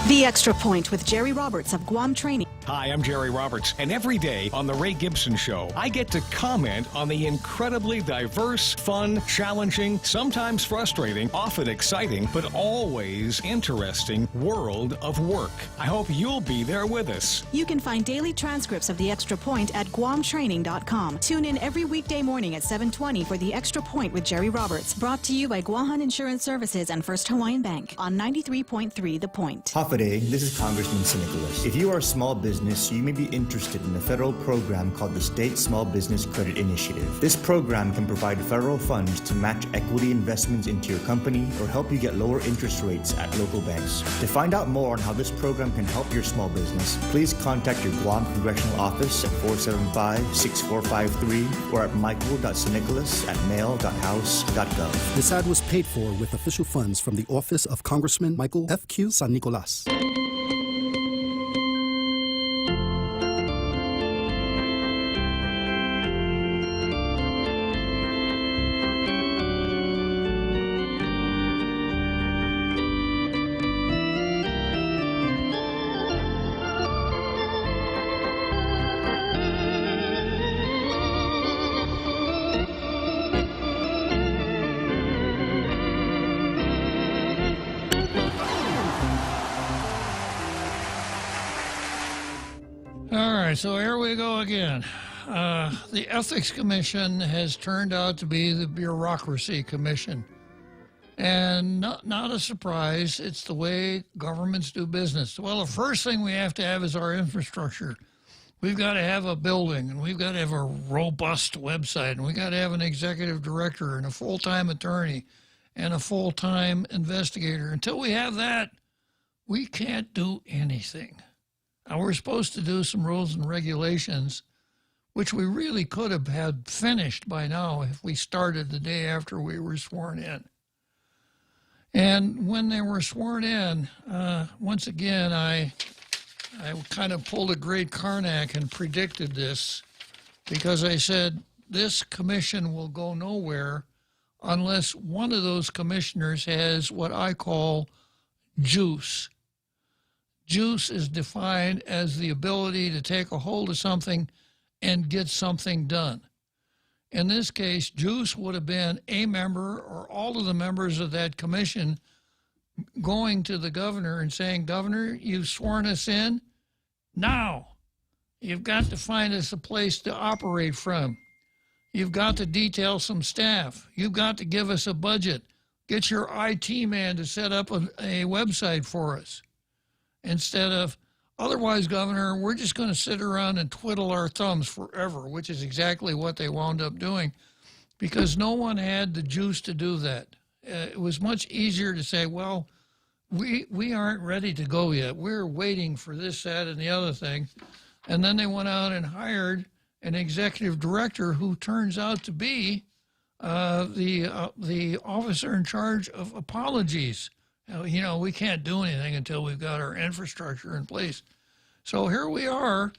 The Extra Point with Jerry Roberts of Guam Training. Hi, I'm Jerry Roberts, and every day on The Ray Gibson Show, I get to comment on the incredibly diverse, fun, challenging, sometimes frustrating, often exciting, but always interesting world of work. I hope you'll be there with us. You can find daily transcripts of The Extra Point at GuamTraining.com. Tune in every weekday morning at 7:20 for The Extra Point with Jerry Roberts, brought to you by Guahan Insurance Services and First Hawaiian Bank on 93.3 The Point. Hafaday, this is Congressman Nicholas. If you are a small business, you may be interested in a federal program called the State Small Business Credit Initiative. This program can provide federal funds to match equity investments into your company or help you get lower interest rates at local banks. To find out more on how this program can help your small business, please contact your Guam Congressional Office at 475-6453 or at michael.sanicolas@mail.house.gov. This ad was paid for with official funds from the Office of Congressman Michael F.Q. San Nicolas. So here we go again. The Ethics Commission has turned out to be the bureaucracy commission. And not a surprise, it's the way governments do business. Well, the first thing we have to have is our infrastructure. We've got to have a building, and we've got to have a robust website, and we've got to have an executive director and a full-time attorney and a full-time investigator. Until we have that, we can't do anything. Now, we're supposed to do some rules and regulations which we really could have had finished by now if we started the day after we were sworn in. And when they were sworn in, once again, I kind of pulled a great Karnak and predicted this, because I said this commission will go nowhere unless one of those commissioners has what I call juice. Juice is defined as the ability to take a hold of something and get something done. In this case, juice would have been a member or all of the members of that commission going to the governor and saying, Governor, you've sworn us in. Now, you've got to find us a place to operate from. You've got to detail some staff. You've got to give us a budget. Get your IT man to set up a website for us. Instead of, otherwise, Governor, we're just going to sit around and twiddle our thumbs forever, which is exactly what they wound up doing, because no one had the juice to do that. It was much easier to say, well, we aren't ready to go yet. We're waiting for this, that, and the other thing. And then they went out and hired an executive director who turns out to be the officer in charge of apologies. You know, we can't do anything until we've got our infrastructure in place. So here we are,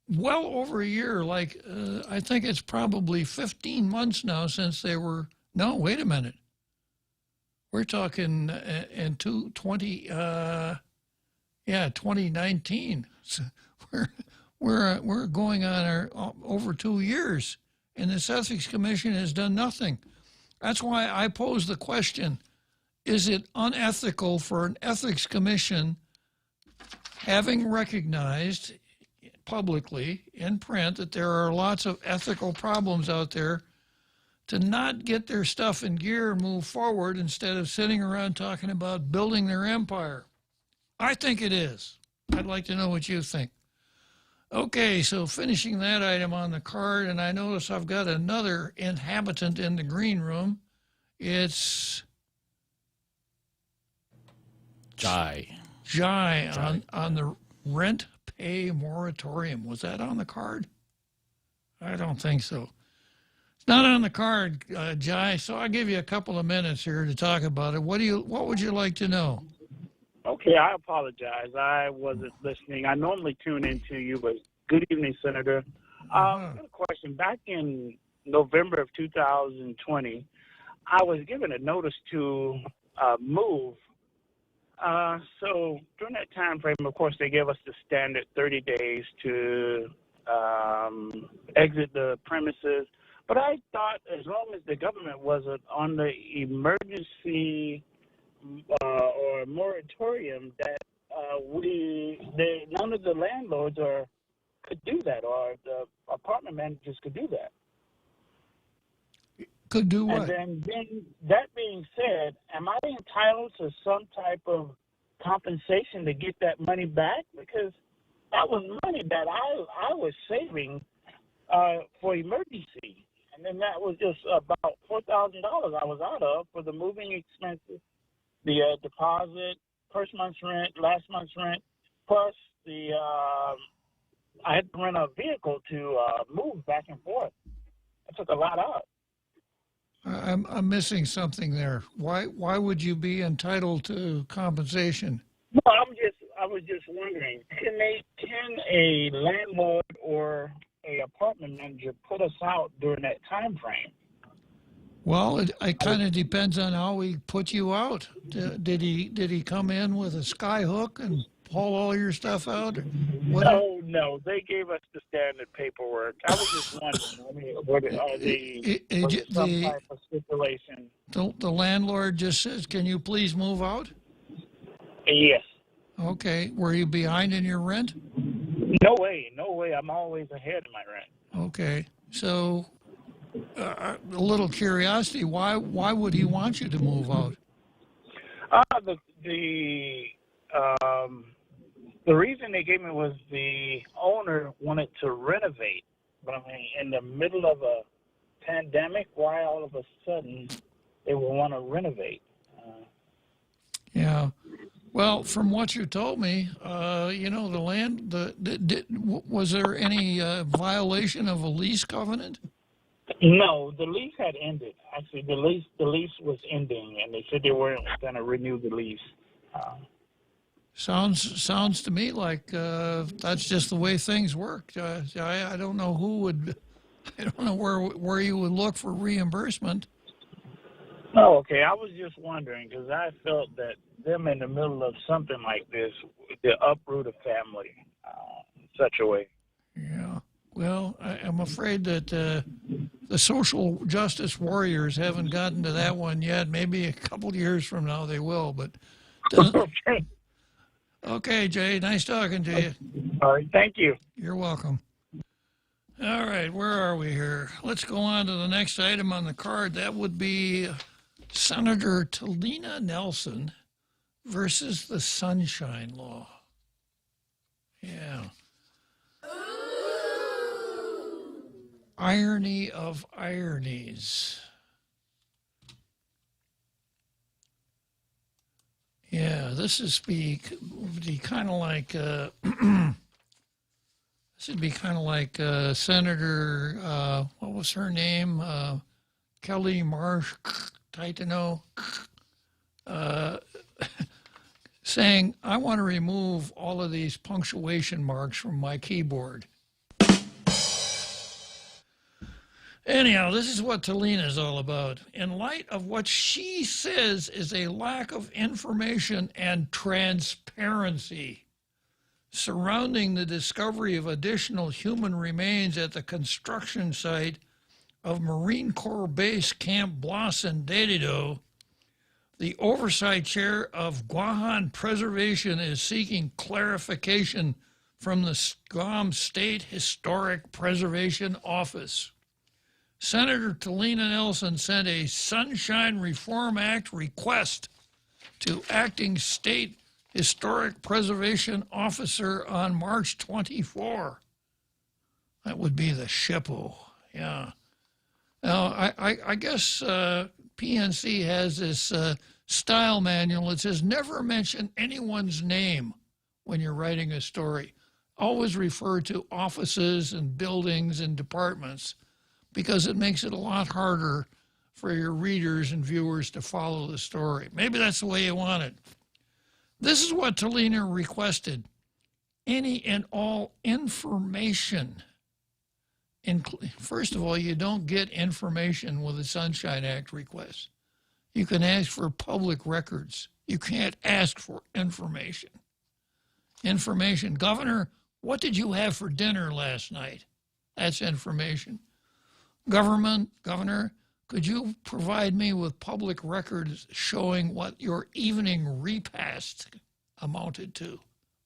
well over a year, I think it's probably 15 months now since they were, no, wait a minute. We're talking in 2019. So we're going on over 2 years, and this Ethics Commission has done nothing. That's why I pose the question, is it unethical for an Ethics Commission, having recognized publicly in print that there are lots of ethical problems out there, to not get their stuff in gear and move forward instead of sitting around talking about building their empire? I think it is. I'd like to know what you think. Okay, so finishing that item on the card, and I notice I've got another inhabitant in the green room. It's Jai on the rent pay moratorium. Was that on the card? I don't think so. It's not on the card, Jai, so I'll give you a couple of minutes here to talk about it. What would you like to know? Okay, I apologize. I wasn't listening. I normally tune into you, but good evening, Senator. I got a question. Back in November of 2020, I was given a notice to move. So during that time frame, of course, they gave us the standard 30 days to exit the premises. But I thought as long as the government wasn't on the emergency or moratorium, that none of the landlords could do that, or the apartment managers could do that. Could do what? And then that being said, am I entitled to some type of compensation to get that money back? Because that was money that I was saving for emergency. And then that was just about $4,000 I was out of for the moving expenses, the deposit, first month's rent, last month's rent, plus I had to rent a vehicle to move back and forth. I took a lot out. I'm missing something there. Why would you be entitled to compensation? No, I was just wondering, can a landlord or a apartment manager put us out during that time frame? Well, it kind of depends on how he put you out. Did he come in with a sky hook and haul all your stuff out? No, they gave us the standard paperwork. I was just wondering, was it some type of stipulation? The landlord just says, "Can you please move out?" Yes. Okay. Were you behind in your rent? No way. I'm always ahead of my rent. Okay. So, a little curiosity, why would he want you to move out? The reason they gave me was the owner wanted to renovate. But I mean, in the middle of a pandemic, why all of a sudden they would want to renovate? Yeah. Well, from what you told me, the land, was there any violation of a lease covenant? No, the lease had ended. Actually, the lease was ending, and they said they weren't going to renew the lease. Sounds to me like that's just the way things work. I don't know who would, I don't know where you would look for reimbursement. Oh, okay. I was just wondering because I felt that them in the middle of something like this, they uproot a family in such a way. Yeah. Well, I'm afraid that the social justice warriors haven't gotten to that one yet. Maybe a couple years from now they will, but Okay. Okay, Jay. Nice talking to you. All right. Thank you. You're welcome. All right. Where are we here? Let's go on to the next item on the card. That would be Senator Talina Nelson versus the Sunshine Law. Yeah. Irony of ironies. Yeah, this would be kind of like this would be kind of like Senator what was her name? Kelly Marsh Titano saying, I want to remove all of these punctuation marks from my keyboard. Anyhow, this is what Talina is all about. In light of what she says is a lack of information and transparency surrounding the discovery of additional human remains at the construction site of Marine Corps Base Camp Blas in Dededo, the Oversight Chair of Guahan Preservation is seeking clarification from the Guam State Historic Preservation Office. Senator Talina Nelson sent a Sunshine Reform Act request to acting State Historic Preservation Officer on March 24. That would be the SHPO, yeah. Now, I guess PNC has this style manual. It says never mention anyone's name when you're writing a story. Always refer to offices and buildings and departments, because it makes it a lot harder for your readers and viewers to follow the story. Maybe that's the way you want it. This is what Talina requested. Any and all information. First of all, you don't get information with a Sunshine Act request. You can ask for public records. You can't ask for information. Information. Governor, what did you have for dinner last night? That's information. Governor, could you provide me with public records showing what your evening repast amounted to?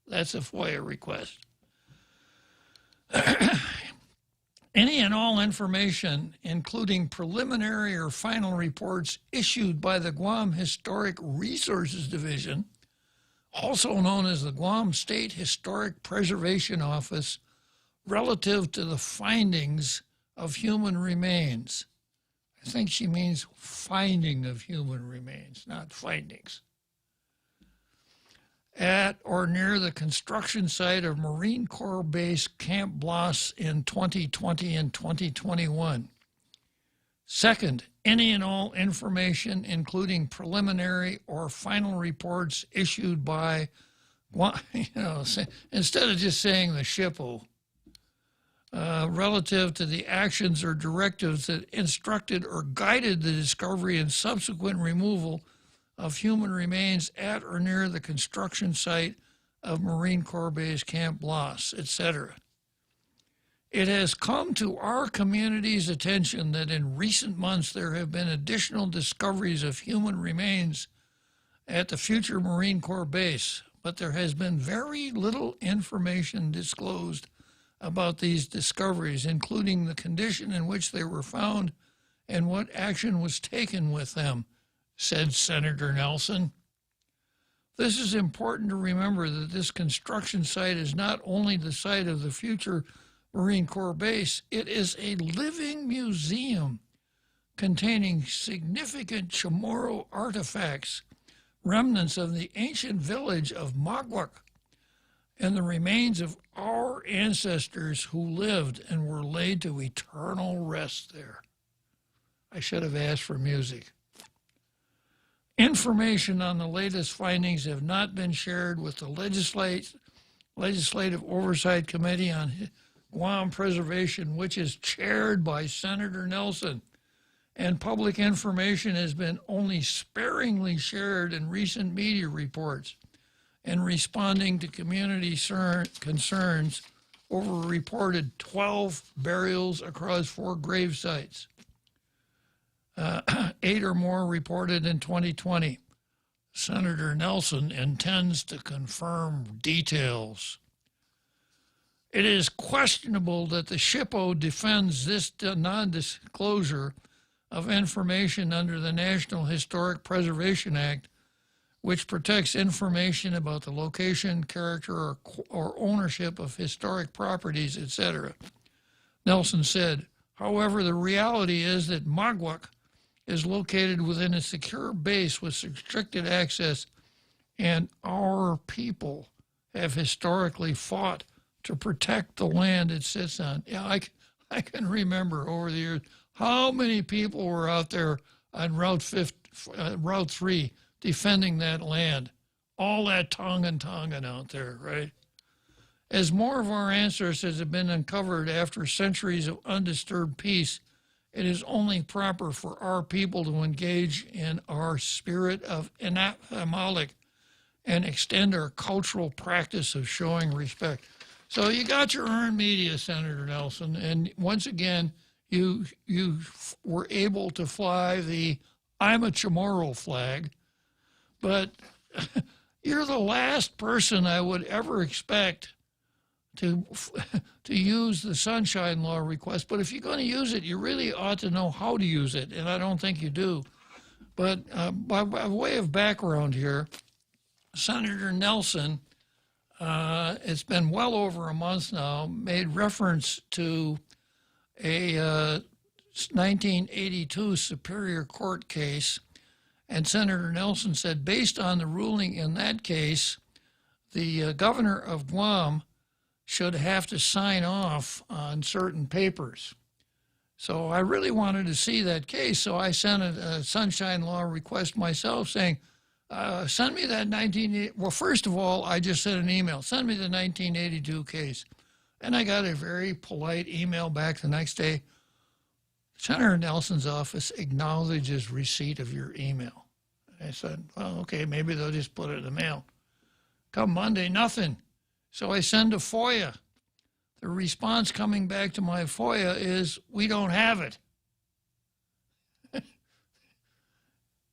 That's a FOIA request. Any and all information, including preliminary or final reports issued by the Guam Historic Resources Division, also known as the Guam State Historic Preservation Office, relative to the findings of human remains. I think she means finding of human remains, not findings. At or near the construction site of Marine Corps Base Camp Blas in 2020 and 2021. Second, any and all information, including preliminary or final reports issued by, instead of just saying the SHPO, relative to the actions or directives that instructed or guided the discovery and subsequent removal of human remains at or near the construction site of Marine Corps Base Camp Blas, etc. It has come to our community's attention that in recent months there have been additional discoveries of human remains at the future Marine Corps base, but there has been very little information disclosed about these discoveries, including the condition in which they were found and what action was taken with them, said Senator Nelson. This is important to remember that this construction site is not only the site of the future Marine Corps base, it is a living museum containing significant Chamorro artifacts remnants of the ancient village of Magwak and the remains of our ancestors who lived and were laid to eternal rest there. I should have asked for music. Information on the latest findings have not been shared with the Legislative Oversight Committee on Guam Preservation, which is chaired by Senator Nelson, and public information has been only sparingly shared in recent media reports and responding to community concerns over reported 12 burials across 4 grave sites. 8 or more reported in 2020. Senator Nelson intends to confirm details. It is questionable that the SHPO defends this non-disclosure of information under the National Historic Preservation Act, which protects information about the location, character, or ownership of historic properties, etc. Nelson said, however, the reality is that Magwak is located within a secure base with restricted access, and our people have historically fought to protect the land it sits on. Yeah, I can remember over the years how many people were out there on Route 3 defending that land. All that Tongan out there, right? As more of our ancestors have been uncovered after centuries of undisturbed peace, it is only proper for our people to engage in our spirit of Amalek and extend our cultural practice of showing respect. So you got your earned media, Senator Nelson, and once again, you were able to fly the I'm a Chamorro flag, but you're the last person I would ever expect to use the Sunshine Law request. But if you're going to use it, you really ought to know how to use it, and I don't think you do. But by way of background here, Senator Nelson, it's been well over a month now, made reference to a 1982 Superior Court case, and Senator Nelson said, based on the ruling in that case, the governor of Guam should have to sign off on certain papers. So I really wanted to see that case, so I sent a Sunshine Law request myself saying, send me that 1980, well, first of all, I just sent an email, send me the 1982 case. And I got a very polite email back the next day. Senator Nelson's office acknowledges receipt of your email. I said, well, okay, maybe they'll just put it in the mail. Come Monday, nothing. So I send a FOIA. The response coming back to my FOIA is, we don't have it.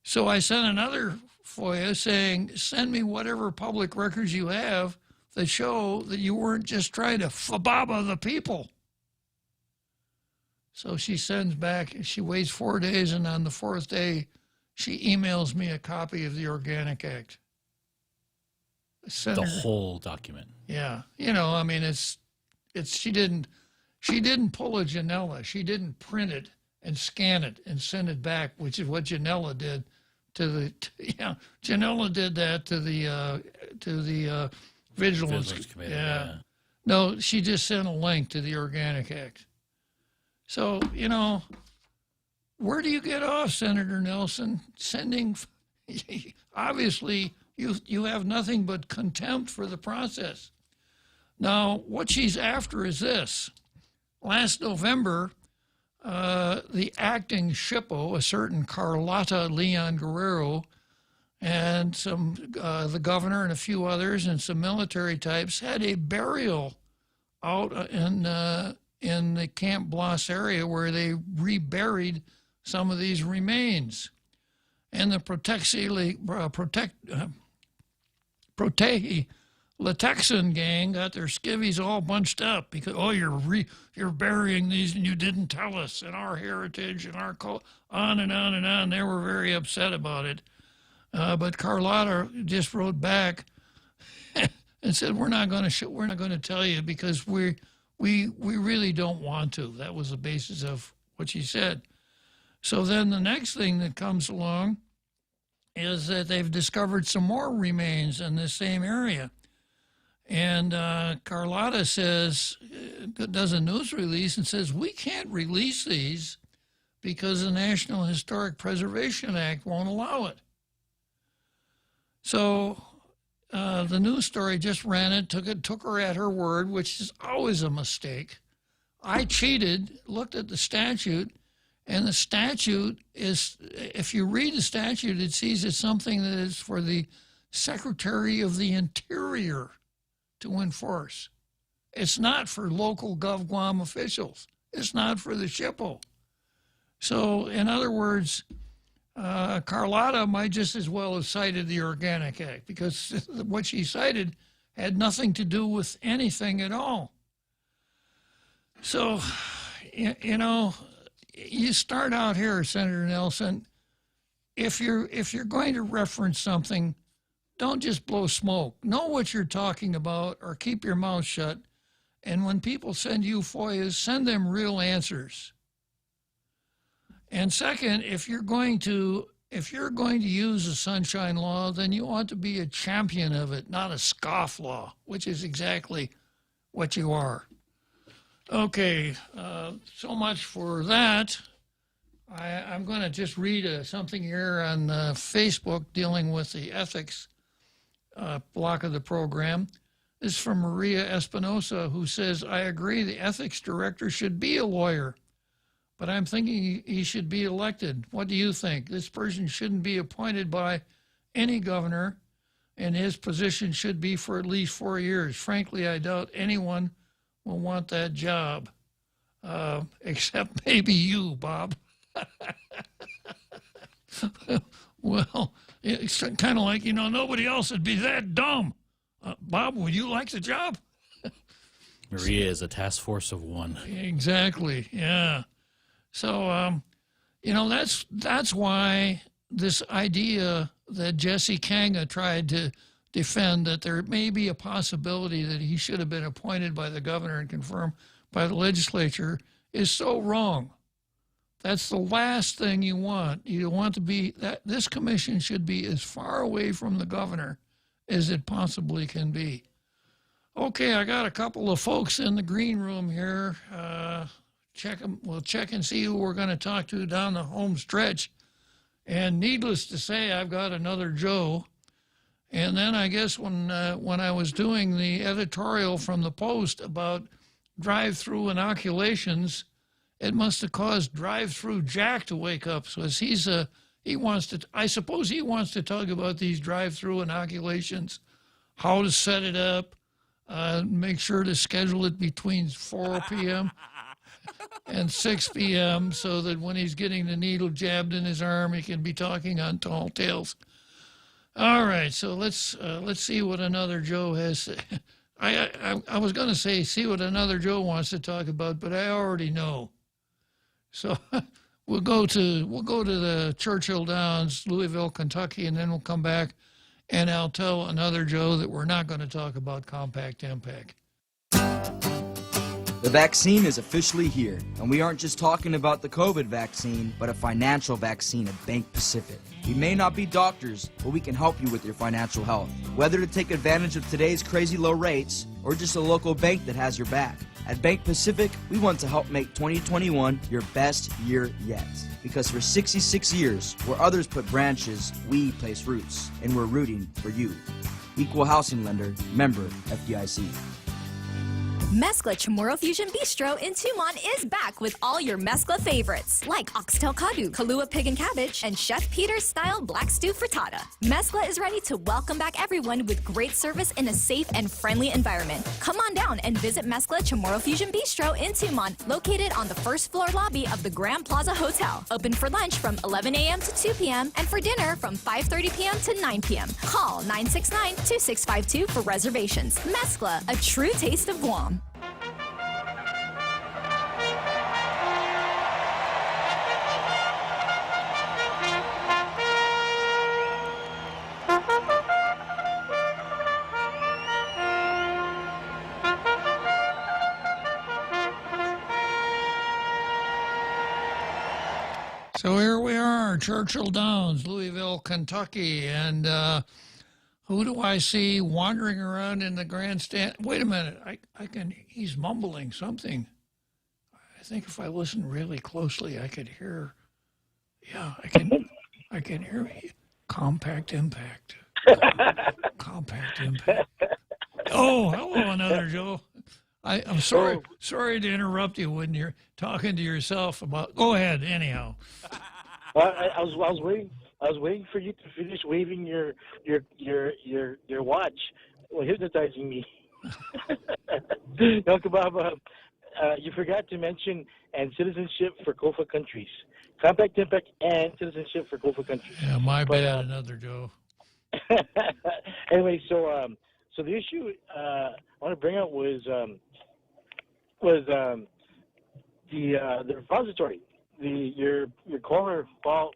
So I sent another FOIA saying, send me whatever public records you have that show that you weren't just trying to fababa the people. So she sends back, she waits 4 days, and on the 4th day, she emails me a copy of the Organic Act. The whole document. Yeah. You know, I mean, she didn't pull a Janella. She didn't print it and scan it and send it back, which is what Janella did Janella did that to the Vigilance Committee. Yeah. No, she just sent a link to the Organic Act. So, you know, where do you get off, Senator Nelson? Obviously, you have nothing but contempt for the process. Now, what she's after is this. Last November, the acting SHPO, a certain Carlotta Leon Guerrero, and the governor and a few others and some military types had a burial out in the Camp Blas area where they reburied some of these remains. And the Protege Latexan gang got their skivvies all bunched up because, oh, you're burying these and you didn't tell us, and our heritage and our on and on and on. They were very upset about it. But Carlotta just wrote back and said, we're not going to tell you because we really don't want to. That was the basis of what she said. So then the next thing that comes along is that they've discovered some more remains in this same area. And Carlotta says, does a news release and says, we can't release these because the National Historic Preservation Act won't allow it. So the news story just ran it, took her at her word, which is always a mistake. I cheated, looked at the statute, and the statute is, if you read the statute, it sees it's something that is for the Secretary of the Interior to enforce. It's not for local GovGuam officials. It's not for the SHPO. So, in other words, Carlotta might just as well have cited the Organic Act because what she cited had nothing to do with anything at all. So, you know, you start out here, Senator Nelson, if you're going to reference something, don't just blow smoke. Know what you're talking about or keep your mouth shut. And when people send you FOIAs, send them real answers. And second, if you're going to use the Sunshine Law, then you ought to be a champion of it, not a scoff law, which is exactly what you are. Okay, so much for that. I'm going to just read something here on Facebook dealing with the ethics block of the program. This is from Maria Espinosa, who says, I agree the ethics director should be a lawyer, but I'm thinking he should be elected. What do you think? This person shouldn't be appointed by any governor, and his position should be for at least 4 years. Frankly, I doubt anyone will want that job, except maybe you, Bob. Well, it's kind of like, nobody else would be that dumb. Bob, would you like the job? Maria is a task force of one. Exactly, yeah. So, that's why this idea that Jesse Kanga tried to defend, that there may be a possibility that he should have been appointed by the governor and confirmed by the legislature, is so wrong. That's the last thing you want. You want to be, this commission should be as far away from the governor as it possibly can be. Okay, I got a couple of folks in the green room here. We'll check and see who we're going to talk to down the home stretch. And needless to say, I've got another Joe. And then I guess when I was doing the editorial from the Post about drive-through inoculations, it must have caused drive-through Jack to wake up. So I suppose he wants to talk about these drive-through inoculations, how to set it up, make sure to schedule it between 4 p.m. and 6 p.m. so that when he's getting the needle jabbed in his arm, he can be talking on Tall Tales. All right, so let's see what another Joe has. I was going to say see what another Joe wants to talk about, but I already know. So we'll go to the Churchill Downs, Louisville, Kentucky, and then we'll come back and I'll tell another Joe that we're not going to talk about Compact Impact. The vaccine is officially here, and we aren't just talking about the COVID vaccine, but a financial vaccine at Bank Pacific. We may not be doctors, but we can help you with your financial health. Whether to take advantage of today's crazy low rates, or just a local bank that has your back. At Bank Pacific, we want to help make 2021 your best year yet. Because for 66 years, where others put branches, we place roots, and we're rooting for you. Equal housing lender, member FDIC. Mezcla Chamorro Fusion Bistro in Tumon is back with all your mezcla favorites, like oxtail kadu, Kahlua pig and cabbage, and Chef Peter's style black stew frittata. Mezcla is ready to welcome back everyone with great service in a safe and friendly environment. Come on down and visit Mezcla Chamorro Fusion Bistro in Tumon, located on the first floor lobby of the Grand Plaza Hotel. Open for lunch from 11 a.m. to 2 p.m. and for dinner from 5:30 p.m. to 9 p.m. Call 969-2652 for reservations. Mezcla, a true taste of Guam. So here we are, Churchill Downs, Louisville, Kentucky, and who do I see wandering around in the grandstand? Wait a minute, he's mumbling something. I think if I listen really closely, I could hear, I can hear compact impact. Compact impact. Oh, hello, another Joe. I'm sorry to interrupt you when you're talking to yourself about. Go ahead, anyhow. I was waiting for you to finish waving your watch, hypnotizing me. No, Kebab, you forgot to mention and citizenship for COFA countries, compact impact and citizenship for COFA countries. Yeah, my bad, another Joe. Anyway, so the issue I want to bring up was the repository. Your caller, well,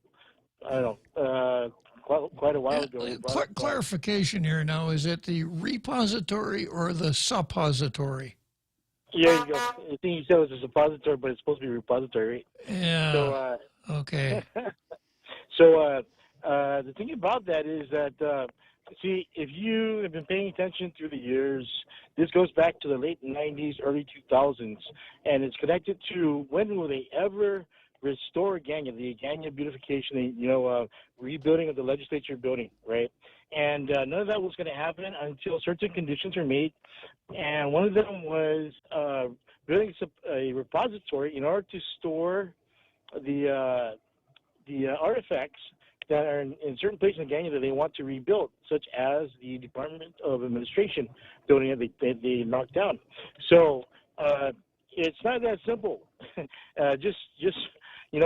I don't know, quite a while ago. Clarification here now: is it the repository or the suppository? Yeah, you go. I think you said it was a suppository, but it's supposed to be a repository, right? Yeah. So, okay. So the thing about that is that, see, if you have been paying attention through the years, this goes back to the late 90s, early 2000s, and it's connected to when will they ever restore Agana, the Agana beautification, rebuilding of the legislature building, right? And none of that was going to happen until certain conditions were made, and one of them was building a repository in order to store the artifacts that are in certain places in Agana that they want to rebuild, such as the Department of Administration building that they knocked down. So it's not that simple. Just it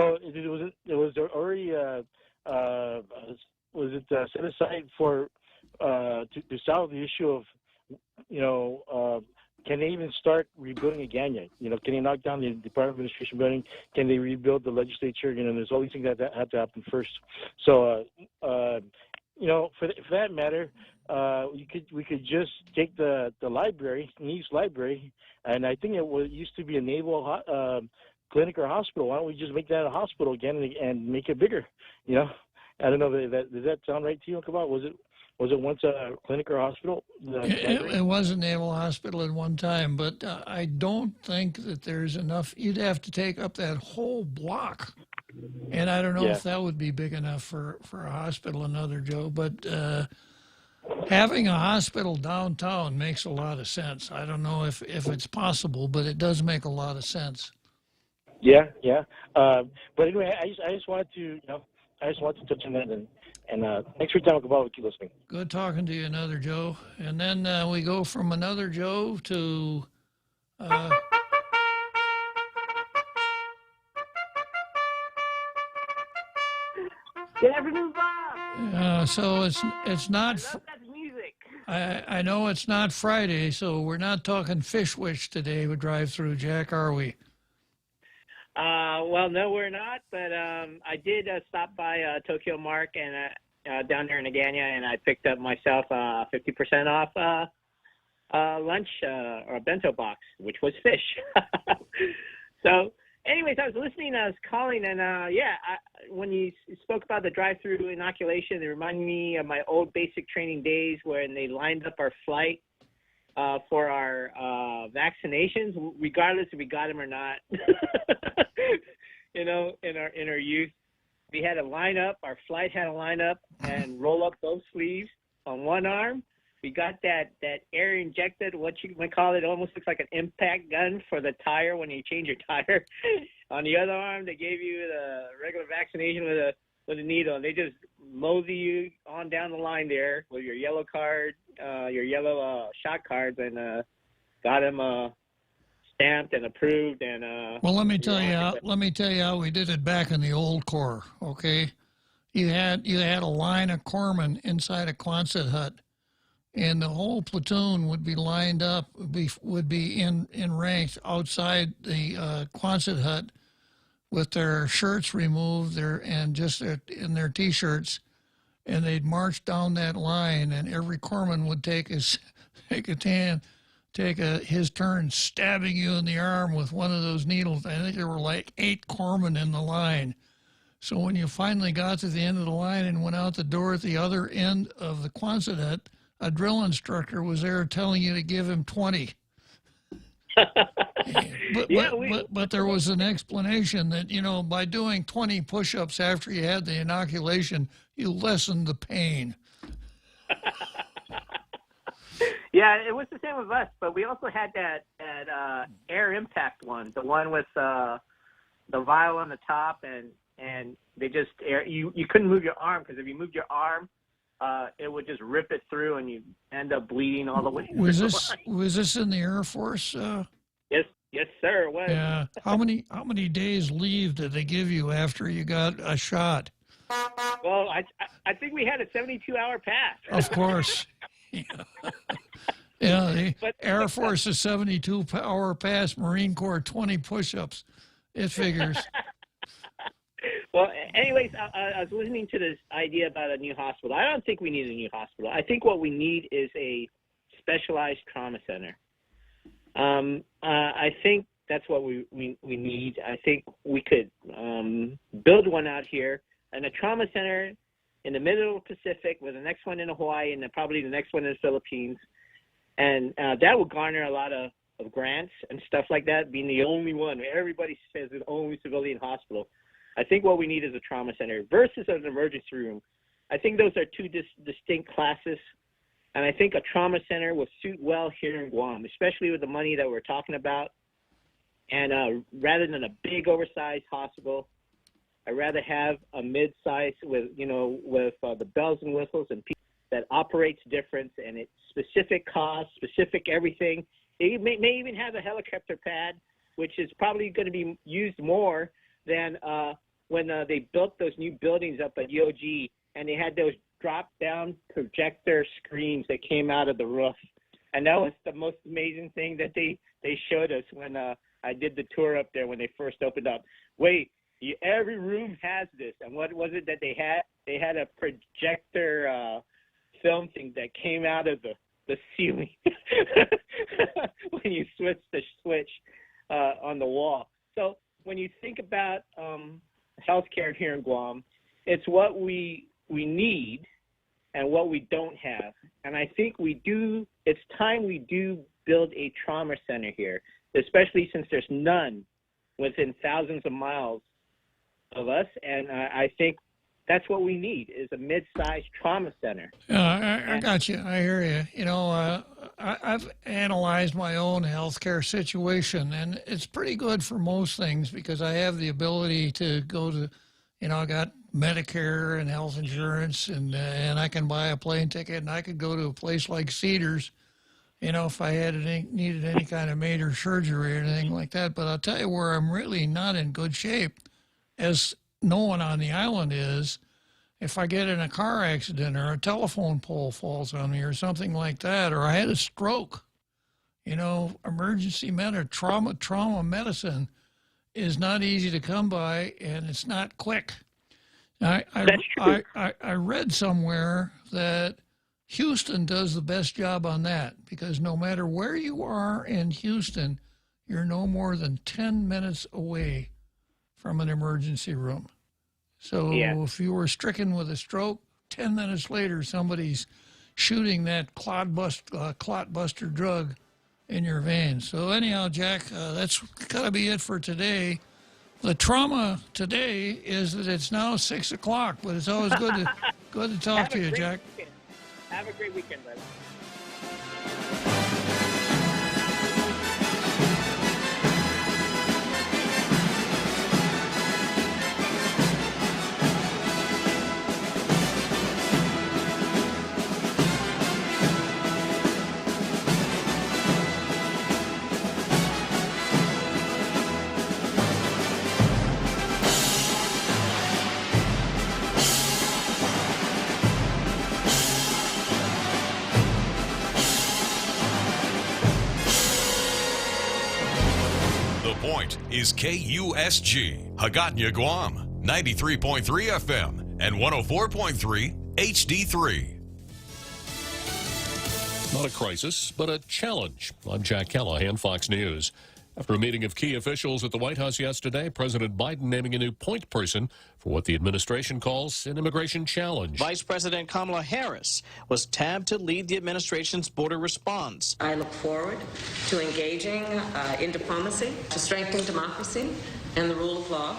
was already set aside for to solve the issue of can they even start rebuilding Agana? Can they knock down the Department of Administration building? Can they rebuild the legislature? There's all these things that have to happen first. So, for that matter, we could just take the library, Neves Library, and I think it used to be a naval clinic or hospital. Why don't we just make that a hospital again and make it bigger? I don't know. Does that sound right to you, Kabal? Was it once a clinic or a hospital? It was a naval hospital at one time, but I don't think that there's enough. You'd have to take up that whole block. And I don't know if that would be big enough for a hospital, another Joe. But having a hospital downtown makes a lot of sense. I don't know if it's possible, but it does make a lot of sense. Yeah. But anyway, I just wanted to touch on that and thanks for your time, Kabal. Keep listening. Good talking to you, another Joe. And then we go from another Joe to. Good afternoon, Bob. So it's not. I love that music. I know it's not Friday, so we're not talking Fish Wish today with Drive Through Jack, are we? Well, no, we're not. But I did stop by Tokyo Mark and down there in Agana, and I picked up myself 50% off lunch or a bento box, which was fish. So, anyways, I was listening. I was calling, and when you spoke about the drive-through inoculation, it reminded me of my old basic training days when they lined up our flight for our vaccinations, regardless if we got them or not. In our youth, we had to line up. Our flight had to line up and roll up both sleeves on one arm. We got that air injected, what you might call it, almost looks like an impact gun for the tire when you change your tire. On the other arm, they gave you the regular vaccination with a needle, and they just mosey you on down the line there with your yellow card, your yellow shot cards, and got them stamped and approved. And well, let me tell you how we did it back in the old Corps. Okay, you had a line of corpsmen inside a Quonset hut. And the whole platoon would be lined up, would be in ranks outside the Quonset hut with their shirts removed, in their T-shirts, and they'd march down that line, and every corpsman would take his turn stabbing you in the arm with one of those needles. I think there were like 8 corpsmen in the line, So when you finally got to the end of the line and went out the door at the other end of the Quonset, a drill instructor was there telling you to give him 20. But there was an explanation that, you know, by doing 20 push-ups after you had the inoculation, you lessened the pain. Yeah, it was the same with us, but we also had that air impact one, the one with the vial on the top, and they just you couldn't move your arm, because if you moved your arm, it would just rip it through, and you end up bleeding all the way. Was this in the Air Force? Yes, sir. It was. Yeah. How many days leave did they give you after you got a shot? Well, I think we had a 72-hour pass. Of course. Yeah, the Air Force is 72-hour pass, Marine Corps 20 push-ups. It figures. Well, anyways, I was listening to this idea about a new hospital. I don't think we need a new hospital. I think what we need is a specialized trauma center. I think that's what we need. I think we could build one out here, and a trauma center in the middle of the Pacific, with the next one in Hawaii, and then probably the next one in the Philippines. And that would garner a lot of grants and stuff like that, being the only one. Everybody says the only civilian hospital. I think what we need is a trauma center versus an emergency room. I think those are two distinct classes. And I think a trauma center will suit well here in Guam, especially with the money that we're talking about. And rather than a big oversized hospital, I'd rather have a mid-size with the bells and whistles and people that operates different, and it's specific cost, specific everything. It may even have a helicopter pad, which is probably going to be used more than when they built those new buildings up at UOG, and they had those drop-down projector screens that came out of the roof. And that was the most amazing thing that they showed us when I did the tour up there when they first opened up. Every room has this. And what was it that they had? They had a projector film thing that came out of the ceiling when you switch the switch on the wall. So when you think about healthcare here in Guam, it's what we need and what we don't have. And I think it's time we do build a trauma center here, especially since there's none within thousands of miles of us. And I think that's what we need, is a mid-sized trauma center. I got you. I hear you. You know, I've analyzed my own healthcare situation, and it's pretty good for most things because I have the ability to go to, I got Medicare and health insurance, and I can buy a plane ticket, and I could go to a place like Cedars, if I needed any kind of major surgery or anything like that. But I'll tell you where I'm really not in good shape, as no one on the island is. If I get in a car accident or a telephone pole falls on me or something like that, or I had a stroke, emergency trauma medicine is not easy to come by, and it's not quick. I read somewhere that Houston does the best job on that, because no matter where you are in Houston, you're no more than 10 minutes away from an emergency room. So if you were stricken with a stroke, 10 minutes later, somebody's shooting that clot buster drug in your veins. So anyhow, Jack, that's got to be it for today. The trauma today is that it's now 6 o'clock, but it's always good to talk to you, Jack. Have a great weekend, brother. Point is KUSG, Hagåtña, Guam, 93.3 FM and 104.3 HD3. Not a crisis, but a challenge. I'm Jack Callahan, Fox News. After a meeting of key officials at the White House yesterday, President Biden naming a new point person for what the administration calls an immigration challenge. Vice President Kamala Harris was tabbed to lead the administration's border response. I look forward to engaging in diplomacy to strengthen democracy and the rule of law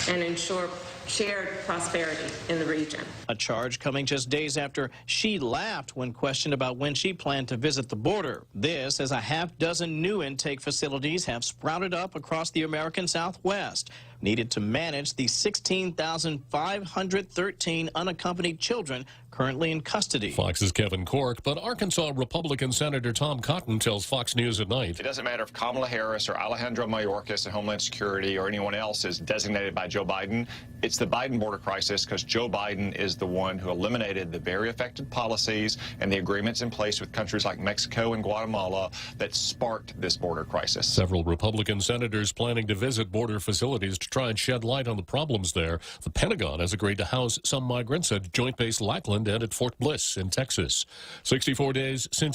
and ensure shared prosperity in the region. A charge coming just days after she laughed when questioned about when she planned to visit the border. This as a half dozen new intake facilities have sprouted up across the American Southwest, needed to manage the 16,513 unaccompanied children currently in custody. Fox's Kevin Corke, but Arkansas Republican Senator Tom Cotton tells Fox News at Night. It doesn't matter if Kamala Harris or Alejandro Mayorkas at Homeland Security or anyone else is designated by Joe Biden. It's the Biden border crisis because Joe Biden is the one who eliminated the very effective policies and the agreements in place with countries like Mexico and Guatemala that sparked this border crisis. Several Republican senators planning to visit border facilities to try and shed light on the problems there. The Pentagon has agreed to house some migrants at Joint Base Lackland and at Fort Bliss in Texas. 64 days since